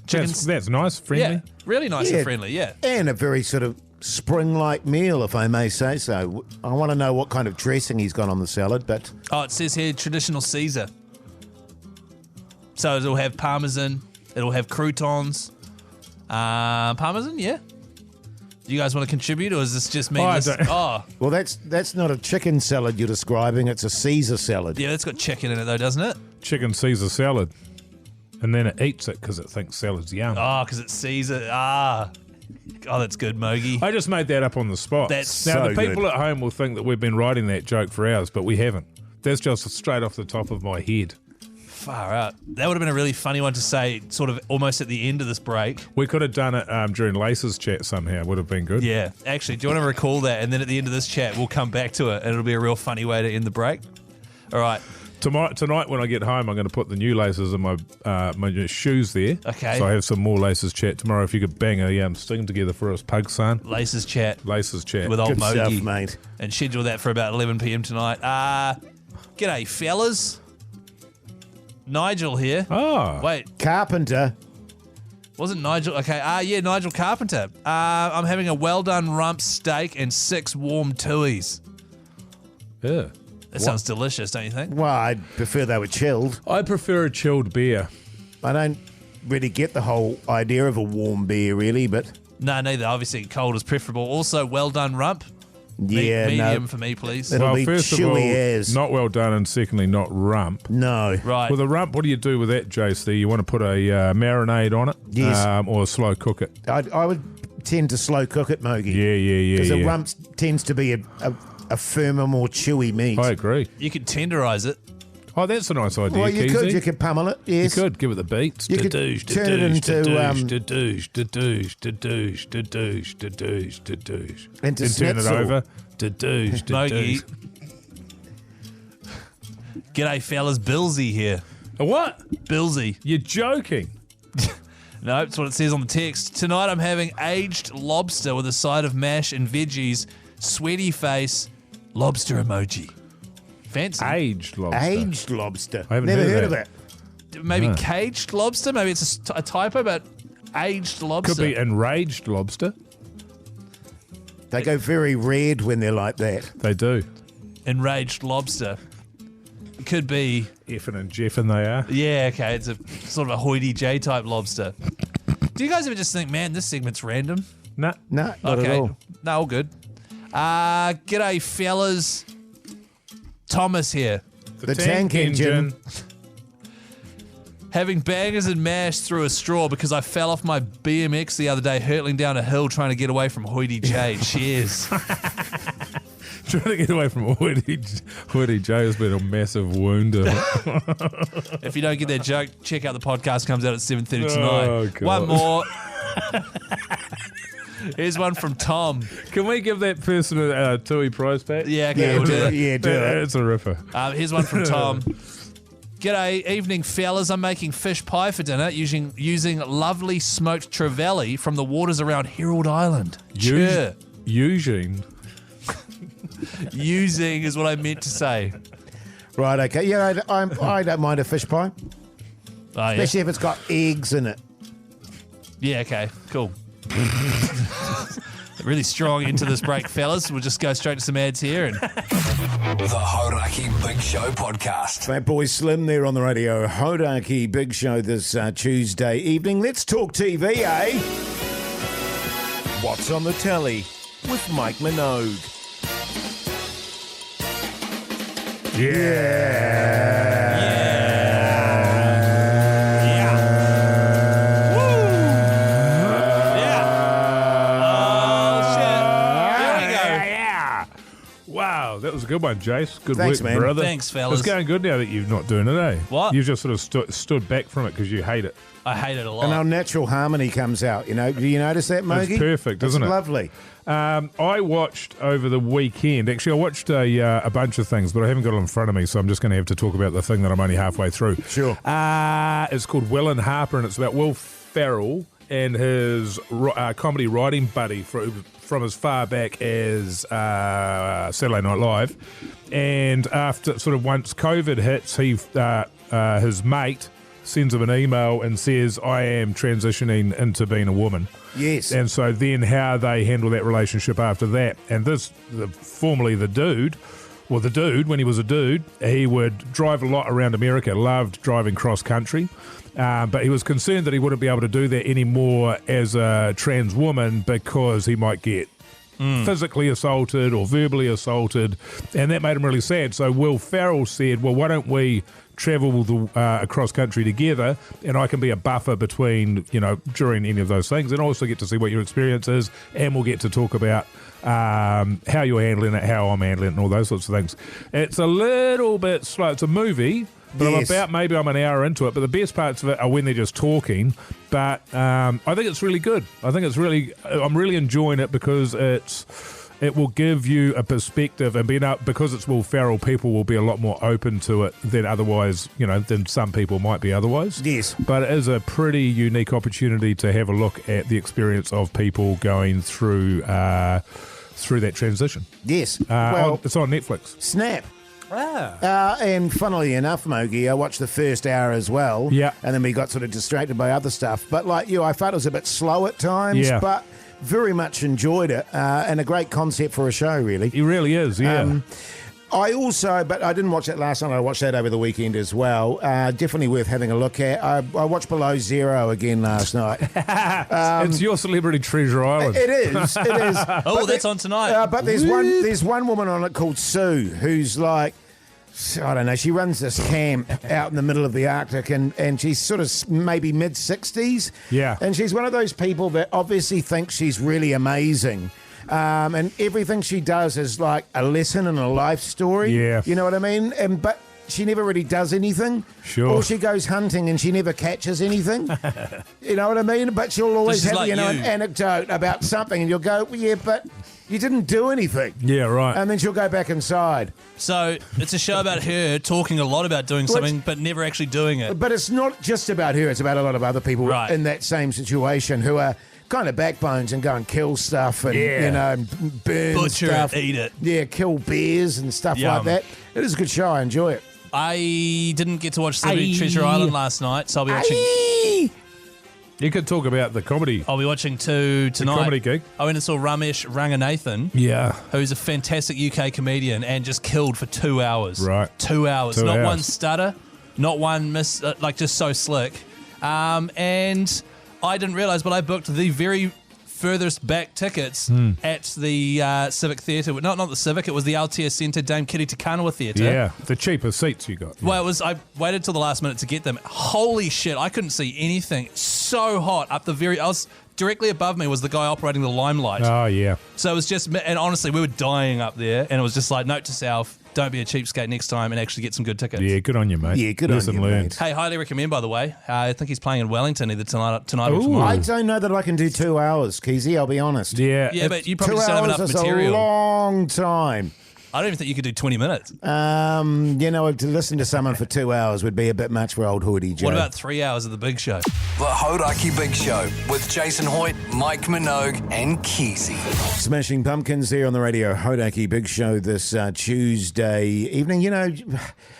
[SPEAKER 3] Chicken-
[SPEAKER 5] That's nice, friendly.
[SPEAKER 3] Yeah, really nice
[SPEAKER 4] Yeah.
[SPEAKER 3] and friendly, yeah.
[SPEAKER 4] And a very sort of spring-like meal, if I may say so. I want to know what kind of dressing he's got on the salad, but
[SPEAKER 3] Oh, it says here traditional Caesar. So it'll have parmesan, it'll have croutons. Parmesan, yeah. Do you guys want to contribute, or is this just me?
[SPEAKER 5] Oh, I don't-
[SPEAKER 4] well, that's not a chicken salad you're describing. It's a Caesar salad.
[SPEAKER 3] yeah, that's got chicken in it though, doesn't it?
[SPEAKER 5] Chicken Caesar salad. And then it eats it because it thinks salad's yum.
[SPEAKER 3] Oh, because it's Caesar. Oh, that's good, Mogi.
[SPEAKER 5] I just made that up on the spot.
[SPEAKER 3] That's
[SPEAKER 5] now,
[SPEAKER 4] so
[SPEAKER 5] the people at home will think that we've been writing that joke for hours, but we haven't. That's just straight off the top of my head.
[SPEAKER 3] Far out. That would have been a really funny one to say sort of almost at the end of this break.
[SPEAKER 5] We could have done it during Lace's chat somehow. Would have been good.
[SPEAKER 3] Yeah. Actually, do you want to recall that? And then at the end of this chat, we'll come back to it, and it'll be a real funny way to end the break. All right.
[SPEAKER 5] Tonight when I get home, I'm going to put the new laces in my my shoes there.
[SPEAKER 3] Okay.
[SPEAKER 5] So I have some more laces chat tomorrow. If you could bang a sting together for us, Pug son.
[SPEAKER 3] Laces chat
[SPEAKER 5] Laces chat.
[SPEAKER 3] with old
[SPEAKER 4] Good
[SPEAKER 3] Mogi.
[SPEAKER 4] stuff, mate.
[SPEAKER 3] And schedule that for about 11 p.m. tonight. G'day, fellas. Nigel here.
[SPEAKER 5] Oh.
[SPEAKER 3] Wait,
[SPEAKER 4] Carpenter.
[SPEAKER 3] wasn't Nigel? Okay, yeah, Nigel Carpenter. I'm having a well-done rump steak and 6 warm tuis.
[SPEAKER 5] Yeah.
[SPEAKER 3] That sounds delicious, don't you think?
[SPEAKER 4] Well, I'd prefer they were chilled.
[SPEAKER 5] I prefer a chilled beer.
[SPEAKER 4] I don't really get the whole idea of a warm beer, really, but
[SPEAKER 3] No, neither. Obviously, cold is preferable. Also, well-done rump.
[SPEAKER 4] yeah,
[SPEAKER 3] Medium
[SPEAKER 4] no.
[SPEAKER 3] for me, please.
[SPEAKER 4] It'll
[SPEAKER 5] well,
[SPEAKER 4] be
[SPEAKER 5] first of all,
[SPEAKER 4] chewy as.
[SPEAKER 5] not well done, and secondly, not rump.
[SPEAKER 4] No.
[SPEAKER 3] Right.
[SPEAKER 5] With a rump, what do you do with that, Jase? There, you want to put a marinade on it,
[SPEAKER 4] Yes.
[SPEAKER 5] or slow cook it.
[SPEAKER 4] I would tend to slow cook it, Mogi.
[SPEAKER 5] Yeah.
[SPEAKER 4] Because the rump tends to be a firmer, more chewy meat.
[SPEAKER 5] I agree.
[SPEAKER 3] You could tenderize it.
[SPEAKER 5] Oh, that's a nice idea,
[SPEAKER 4] Well, you
[SPEAKER 5] Keyzie.
[SPEAKER 4] could pummel it,
[SPEAKER 5] You
[SPEAKER 4] yes.
[SPEAKER 5] could give it the beats.
[SPEAKER 4] You could turn it into, into
[SPEAKER 5] and turn it
[SPEAKER 4] schnitzel.
[SPEAKER 5] over.
[SPEAKER 3] Mogi. G'day, fellas. Billsy here.
[SPEAKER 5] A what?
[SPEAKER 3] Billsy.
[SPEAKER 5] You're joking.
[SPEAKER 3] No, that's what it says on the text. Tonight I'm having aged lobster with a side of mash and veggies. Sweaty face. Lobster emoji. Fancy.
[SPEAKER 5] Aged lobster.
[SPEAKER 4] Aged lobster.
[SPEAKER 5] I haven't
[SPEAKER 4] Never
[SPEAKER 5] heard
[SPEAKER 4] heard
[SPEAKER 5] of
[SPEAKER 4] of
[SPEAKER 5] that.
[SPEAKER 4] it.
[SPEAKER 3] Maybe
[SPEAKER 5] No.
[SPEAKER 3] caged lobster? Maybe it's a typo, but aged lobster.
[SPEAKER 5] Could be enraged lobster.
[SPEAKER 4] They go very red when they're like that.
[SPEAKER 5] They do.
[SPEAKER 3] Enraged lobster. Could be.
[SPEAKER 5] Effin' and Jeffin' they are.
[SPEAKER 3] Yeah, okay. It's a sort of a Hoytey J type lobster. Do you guys ever just think, man, this segment's random?
[SPEAKER 5] No.
[SPEAKER 4] No, not
[SPEAKER 3] Okay.
[SPEAKER 4] at all.
[SPEAKER 3] No, all good. G'day, fellas. Thomas here.
[SPEAKER 4] The tank engine.
[SPEAKER 3] Having bangers and mash through a straw because I fell off my BMX the other day, hurtling down a hill trying to get away from Hoytey J. Cheers.
[SPEAKER 5] Trying to get away from Hoytey J has been a massive wound.
[SPEAKER 3] If you don't get that joke, check out the podcast. Comes out at 7:30 tonight.
[SPEAKER 5] Oh, God.
[SPEAKER 3] One more. Here's one from Tom.
[SPEAKER 5] Can we give that person a TUI prize pack?
[SPEAKER 3] Yeah, okay, we'll do that.
[SPEAKER 4] Yeah, do it.
[SPEAKER 5] It's a ripper.
[SPEAKER 3] Here's one from Tom. G'day, evening fellas. I'm making fish pie for dinner using lovely smoked trevally from the waters around Herald Island. Sure.
[SPEAKER 5] Eugene.
[SPEAKER 3] Using is what I meant to say.
[SPEAKER 4] Right, okay. Yeah, I don't mind a fish pie,
[SPEAKER 3] Oh, yeah.
[SPEAKER 4] especially if it's got eggs in it.
[SPEAKER 3] Yeah, okay, cool. Really strong into this break, fellas. We'll just go straight to some ads here. And
[SPEAKER 1] The Hauraki Big Show podcast.
[SPEAKER 4] That boy Slim there on the radio. Hauraki Big Show this Tuesday evening. Let's talk TV, eh? What's on the telly with Mike Minogue.
[SPEAKER 5] Wow, that was a good one, Jase. Good
[SPEAKER 4] Thanks,
[SPEAKER 5] work,
[SPEAKER 4] man.
[SPEAKER 5] brother.
[SPEAKER 3] Thanks, fellas.
[SPEAKER 5] It's going good now that you're not doing it, eh?
[SPEAKER 3] What?
[SPEAKER 5] You've just sort of stood back from it because you hate it.
[SPEAKER 3] I hate it a lot.
[SPEAKER 4] And our natural harmony comes out, you know. Do you notice that, Mogi?
[SPEAKER 5] It's perfect, isn't it?
[SPEAKER 4] It's lovely.
[SPEAKER 5] I watched over the weekend. Actually, I watched a bunch of things, but I haven't got it in front of me, so I'm just going to have to talk about the thing that I'm only halfway through.
[SPEAKER 4] Sure.
[SPEAKER 5] It's called Will and Harper, and it's about Will Ferrell and his comedy writing buddy from as far back as Saturday Night Live. And after sort of once COVID hits, his mate sends him an email and says, I am transitioning into being a woman.
[SPEAKER 4] Yes.
[SPEAKER 5] And so then how they handle that relationship after that. And formerly the dude, when he was a dude, he would drive a lot around America, loved driving cross country. But he was concerned that he wouldn't be able to do that anymore as a trans woman because he might get physically assaulted or verbally assaulted, and that made him really sad. So Will Ferrell said, well, why don't we travel across country together, and I can be a buffer between, during any of those things, and also get to see what your experience is, and we'll get to talk about how you're handling it, how I'm handling it, and all those sorts of things. It's a little bit slow. It's a movie, but
[SPEAKER 4] Yes.
[SPEAKER 5] maybe I'm an hour into it, but the best parts of it are when they're just talking. But I think it's really good. I'm really enjoying it because it will give you a perspective, and because it's Will Ferrell, people will be a lot more open to it than otherwise, than some people might be otherwise.
[SPEAKER 4] Yes.
[SPEAKER 5] But it is a pretty unique opportunity to have a look at the experience of people going through that transition.
[SPEAKER 4] Yes.
[SPEAKER 5] It's on Netflix.
[SPEAKER 4] Snap. And funnily enough, Mogi, I watched the first hour as well.
[SPEAKER 5] Yeah.
[SPEAKER 4] And then we got sort of distracted by other stuff. But like you, I felt it was a bit slow at times.
[SPEAKER 5] Yeah.
[SPEAKER 4] But very much enjoyed it. And a great concept for a show, really.
[SPEAKER 5] He really is, yeah.
[SPEAKER 4] But I didn't watch that last night. I watched that over the weekend as well. Definitely worth having a look at. I watched Below Zero again last night.
[SPEAKER 5] It's your Celebrity Treasure Island.
[SPEAKER 4] It is.
[SPEAKER 3] Oh, that's on tonight.
[SPEAKER 4] But there's one woman on it called Sue who's like, I don't know, she runs this camp out in the middle of the Arctic, and she's sort of maybe mid-60s.
[SPEAKER 5] Yeah.
[SPEAKER 4] And she's one of those people that obviously thinks she's really amazing. And everything she does is like a lesson and a life story.
[SPEAKER 5] Yeah.
[SPEAKER 4] You know what I mean? But she never really does anything.
[SPEAKER 5] Sure.
[SPEAKER 4] Or she goes hunting and she never catches anything. You know what I mean? But she'll always have,
[SPEAKER 3] like
[SPEAKER 4] an anecdote about something, and you'll go, well, yeah, but you didn't do anything.
[SPEAKER 5] Yeah, right.
[SPEAKER 4] And then she'll go back inside.
[SPEAKER 3] So it's a show about her talking a lot about doing something, but never actually doing it.
[SPEAKER 4] But it's not just about her. It's about a lot of other people
[SPEAKER 3] Right.
[SPEAKER 4] in that same situation who are kind of backbones and go and kill stuff and, and burn
[SPEAKER 3] Butcher
[SPEAKER 4] stuff.
[SPEAKER 3] it, eat it.
[SPEAKER 4] Yeah, kill bears and stuff
[SPEAKER 3] Yum.
[SPEAKER 4] like that. It is a good show. I enjoy it.
[SPEAKER 3] I didn't get to watch Celebrity Treasure Island last night, so I'll be watching.
[SPEAKER 5] You could talk about the comedy.
[SPEAKER 3] I'll be watching two tonight.
[SPEAKER 5] The comedy gig.
[SPEAKER 3] I went and saw Ramesh Ranganathan.
[SPEAKER 5] Yeah.
[SPEAKER 3] Who's a fantastic UK comedian and just killed for 2 hours.
[SPEAKER 5] Right.
[SPEAKER 3] 2 hours.
[SPEAKER 5] 2
[SPEAKER 3] Not
[SPEAKER 5] hours.
[SPEAKER 3] one stutter, not one miss, just so slick. And I didn't realise, but I booked the very furthest back tickets at the Civic Theatre. Not the Civic, it was the Aotea Centre, Dame Kitty Takanawa Theatre.
[SPEAKER 5] Yeah, the cheaper seats you got.
[SPEAKER 3] Well, I waited till the last minute to get them. Holy shit, I couldn't see anything. So hot up the I was directly above me was the guy operating the limelight.
[SPEAKER 5] Oh, yeah.
[SPEAKER 3] So it was just, and honestly, we were dying up there, and it was just like, note to self, don't be a cheapskate next time and actually get some good tickets.
[SPEAKER 5] Yeah, good on you, mate.
[SPEAKER 4] Yeah, good on
[SPEAKER 5] Lesson
[SPEAKER 4] you,
[SPEAKER 5] learned.
[SPEAKER 4] mate.
[SPEAKER 3] Hey, highly recommend, by the way. I think he's playing in Wellington either tonight or
[SPEAKER 5] Ooh.
[SPEAKER 3] tomorrow.
[SPEAKER 4] I don't know that I can do 2 hours, Keezy, I'll be honest.
[SPEAKER 5] Yeah.
[SPEAKER 3] Yeah, but you
[SPEAKER 4] 2
[SPEAKER 3] probably just don't have
[SPEAKER 4] hours
[SPEAKER 3] enough
[SPEAKER 4] is
[SPEAKER 3] material.
[SPEAKER 4] a long time.
[SPEAKER 3] I don't even think you could do 20 minutes.
[SPEAKER 4] To listen to someone for 2 hours would be a bit much for old Hoytey Joe.
[SPEAKER 3] What about 3 hours of the big show?
[SPEAKER 1] The Hauraki Big Show with Jason Hoyt, Mike Minogue, and Keyzie.
[SPEAKER 4] Smashing Pumpkins here on the radio Hauraki Big Show this Tuesday evening. You know,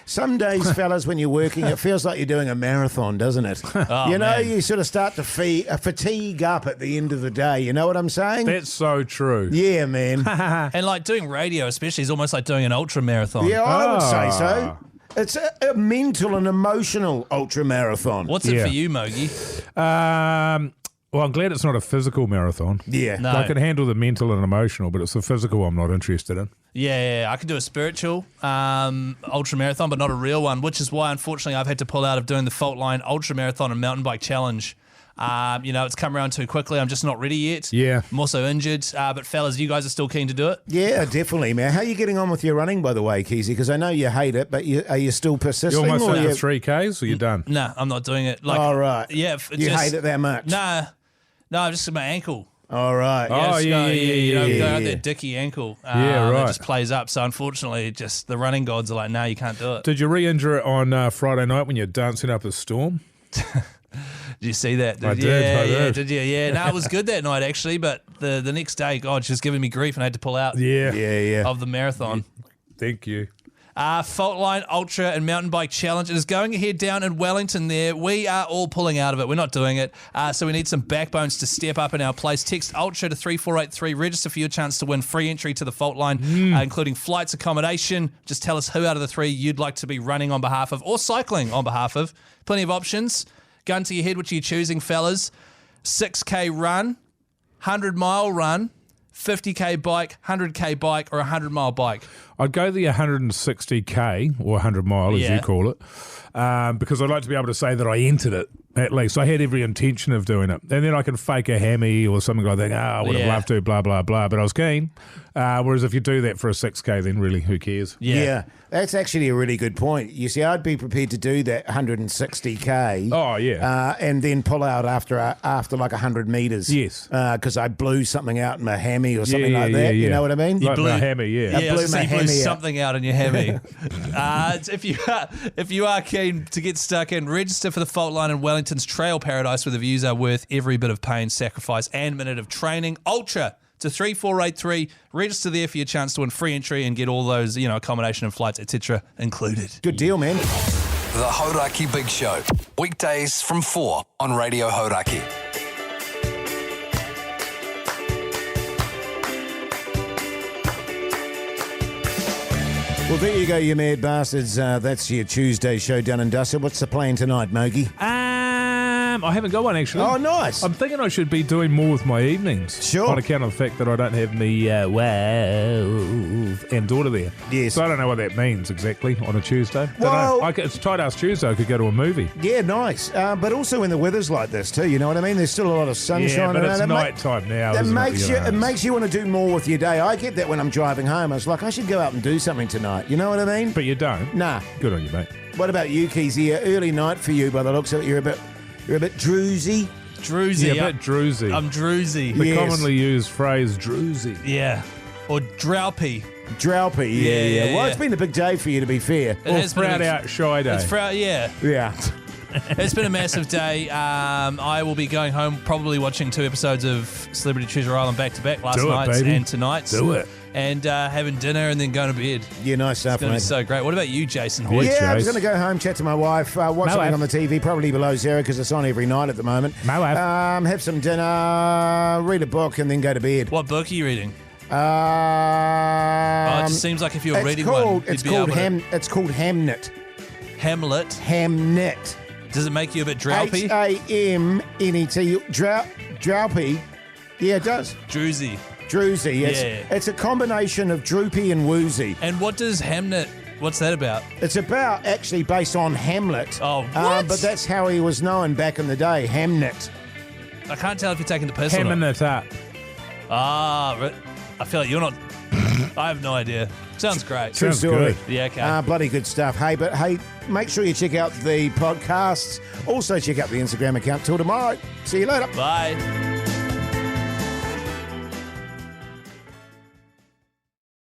[SPEAKER 4] some days, fellas, when you're working, it feels like you're doing a marathon, doesn't it?
[SPEAKER 3] Man.
[SPEAKER 4] You sort of start to fatigue up at the end of the day. You know what I'm saying?
[SPEAKER 5] That's so true.
[SPEAKER 4] Yeah, man.
[SPEAKER 3] And like doing radio especially is almost like doing an ultra marathon.
[SPEAKER 4] Yeah, I would say so. It's a mental and emotional ultra marathon.
[SPEAKER 3] What's it
[SPEAKER 5] Yeah.
[SPEAKER 3] for you, Mogi?
[SPEAKER 5] Well, I'm glad it's not a physical marathon.
[SPEAKER 4] Yeah.
[SPEAKER 3] No.
[SPEAKER 5] I can handle the mental and emotional, but it's the physical I'm not interested in.
[SPEAKER 3] Yeah, I could do a spiritual ultra marathon, but not a real one, which is why, unfortunately, I've had to pull out of doing the Fault Line Ultra Marathon and Mountain Bike Challenge. It's come around too quickly. I'm just not ready yet.
[SPEAKER 5] Yeah.
[SPEAKER 3] I'm also injured. But fellas, you guys are still keen to do it?
[SPEAKER 4] Yeah, definitely, man. How are you getting on with your running, by the way, Keyzie? Because I know you hate it, but are you still persisting?
[SPEAKER 5] You almost
[SPEAKER 4] or
[SPEAKER 5] at
[SPEAKER 4] you...
[SPEAKER 5] the 3Ks or you're done?
[SPEAKER 3] No, I'm not doing it.
[SPEAKER 4] All right.
[SPEAKER 3] Yeah.
[SPEAKER 4] You hate it that much?
[SPEAKER 3] No, just my ankle.
[SPEAKER 4] All right.
[SPEAKER 5] Oh, yeah.
[SPEAKER 3] Got that dicky ankle.
[SPEAKER 5] Yeah, right.
[SPEAKER 3] It just plays up. So unfortunately, just the running gods are like, no, you can't do it.
[SPEAKER 5] Did you re-injure it on Friday night when you're dancing up a storm?
[SPEAKER 3] Did you see that?
[SPEAKER 5] I did.
[SPEAKER 3] Yeah, did you? Yeah. No, it was good that night actually, but the next day, God, she was giving me grief and I had to pull out
[SPEAKER 5] Yeah.
[SPEAKER 3] of the marathon.
[SPEAKER 5] Thank you.
[SPEAKER 3] Fault Line Ultra and Mountain Bike Challenge. It is going ahead down in Wellington there. We are all pulling out of it. We're not doing it. So we need some backbones to step up in our place. Text Ultra to 3483. Register for your chance to win free entry to the Fault Line, including flights, accommodation. Just tell us who out of the three you'd like to be running on behalf of or cycling on behalf of. Plenty of options. Gun to your head, which are you choosing, fellas? 6K run, 100-mile run, 50K bike, 100K bike, or 100-mile bike?
[SPEAKER 5] I'd go the 160K or 100 mile, as
[SPEAKER 3] Yeah.
[SPEAKER 5] you call it, because I'd like to be able to say that I entered it, at least. I had every intention of doing it. And then I can fake a hammy or something like that. I would have loved to, blah, blah, blah. But I was keen. Whereas if you do that for a 6K, then really, who cares?
[SPEAKER 4] Yeah, that's actually a really good point. You see, I'd be prepared to do that 160K.
[SPEAKER 5] Oh, yeah.
[SPEAKER 4] And then pull out after like 100 metres.
[SPEAKER 5] Yes.
[SPEAKER 4] Because I blew something out in my hammy or something
[SPEAKER 5] Yeah,
[SPEAKER 4] like
[SPEAKER 5] yeah,
[SPEAKER 4] that.
[SPEAKER 5] yeah.
[SPEAKER 4] You know what I mean?
[SPEAKER 5] Like
[SPEAKER 3] blew-
[SPEAKER 5] my hammy, yeah.
[SPEAKER 3] Yeah, I was
[SPEAKER 4] blew
[SPEAKER 3] gonna say
[SPEAKER 4] my
[SPEAKER 3] you blew
[SPEAKER 4] hammy out.
[SPEAKER 3] something out in your hammy. If you are keen to get stuck in, register for the Fault Line in Wellington's Trail Paradise, where the views are worth every bit of pain, sacrifice, and minute of training. Ultra to 3483. Register there for your chance to win free entry and get all those, accommodation and flights, etc. included.
[SPEAKER 4] Good deal, man.
[SPEAKER 1] The Hauraki Big Show. Weekdays from 4 on Radio Hauraki.
[SPEAKER 4] Well, there you go, you mad bastards. That's your Tuesday show done and dusted. What's the plan tonight, Mogi?
[SPEAKER 5] I haven't got one, actually.
[SPEAKER 4] Oh, nice.
[SPEAKER 5] I'm thinking I should be doing more with my evenings.
[SPEAKER 4] Sure.
[SPEAKER 5] On account of the fact that I don't have me wife and daughter there.
[SPEAKER 4] Yes.
[SPEAKER 5] So I don't know what that means exactly on a Tuesday.
[SPEAKER 4] Well-
[SPEAKER 5] It's tight ass Tuesday. I could go to a movie.
[SPEAKER 4] Yeah, nice. But also when the weather's like this too, you know what I mean? There's still a lot of sunshine
[SPEAKER 5] Yeah, but
[SPEAKER 4] around.
[SPEAKER 5] it's
[SPEAKER 4] It ma-
[SPEAKER 5] night time now.
[SPEAKER 4] That
[SPEAKER 5] isn't
[SPEAKER 4] makes
[SPEAKER 5] it?
[SPEAKER 4] it makes you want to do more with your day. I get that when I'm driving home. I was like, I should go out and do something tonight. You know what I mean?
[SPEAKER 5] But you don't.
[SPEAKER 4] Nah.
[SPEAKER 5] Good on you, mate.
[SPEAKER 4] What about you, Keyzie? Early night for you, by the looks of it. You're a bit droozy.
[SPEAKER 3] Druzy.
[SPEAKER 5] Yeah, a bit druzy.
[SPEAKER 3] I'm druzy.
[SPEAKER 5] The
[SPEAKER 4] Yes.
[SPEAKER 5] commonly used phrase druzy.
[SPEAKER 3] Yeah. Or droupy.
[SPEAKER 4] Droupy. Yeah. Well,
[SPEAKER 3] yeah.
[SPEAKER 4] it's been a big day for you, to be fair.
[SPEAKER 3] It has been a
[SPEAKER 5] Proud
[SPEAKER 3] big-
[SPEAKER 5] out shy day.
[SPEAKER 3] It's proud, yeah.
[SPEAKER 4] Yeah.
[SPEAKER 3] It's been a massive day. I will be going home, probably watching 2 episodes of Celebrity Treasure Island back to back, last night's and tonight's.
[SPEAKER 5] Do it.
[SPEAKER 3] And having dinner and then going to bed.
[SPEAKER 4] Yeah, nice stuff,
[SPEAKER 3] It's going to be
[SPEAKER 4] mate.
[SPEAKER 3] so great. What about you, Jason Hoyt?
[SPEAKER 4] Yeah, I was
[SPEAKER 5] Chase.
[SPEAKER 4] going to go home, chat to my wife, watch something on the TV, probably below zero because it's on every night at the moment.
[SPEAKER 5] My wife.
[SPEAKER 4] Have some dinner, read a book, and then go to bed.
[SPEAKER 3] What book are you reading?
[SPEAKER 4] It
[SPEAKER 3] It just seems like if you were reading one,
[SPEAKER 4] it's
[SPEAKER 3] you'd be able to...
[SPEAKER 4] It's called Hamnet.
[SPEAKER 3] Hamlet.
[SPEAKER 4] Hamnet.
[SPEAKER 3] Does it make you a bit droupy?
[SPEAKER 4] Hamnet. Droupy. Yeah, it does.
[SPEAKER 3] Droozy.
[SPEAKER 4] Droozy.
[SPEAKER 3] Yeah.
[SPEAKER 4] It's a combination of droopy and woozy.
[SPEAKER 3] And what does Hamnet... What's that about?
[SPEAKER 4] It's about actually based on Hamlet.
[SPEAKER 3] Oh, what?
[SPEAKER 4] But that's how he was known back in the day, Hamnet.
[SPEAKER 3] I can't tell if you're taking the piss or
[SPEAKER 5] Hamming
[SPEAKER 3] not.
[SPEAKER 5] it up.
[SPEAKER 3] But I feel like you're not... I have no idea. Sounds great.
[SPEAKER 4] True
[SPEAKER 5] Sounds
[SPEAKER 4] story.
[SPEAKER 5] good.
[SPEAKER 3] Yeah, okay.
[SPEAKER 4] Bloody good stuff. Hey, make sure you check out the podcasts. Also check out the Instagram account. Till tomorrow. See you later.
[SPEAKER 3] Bye.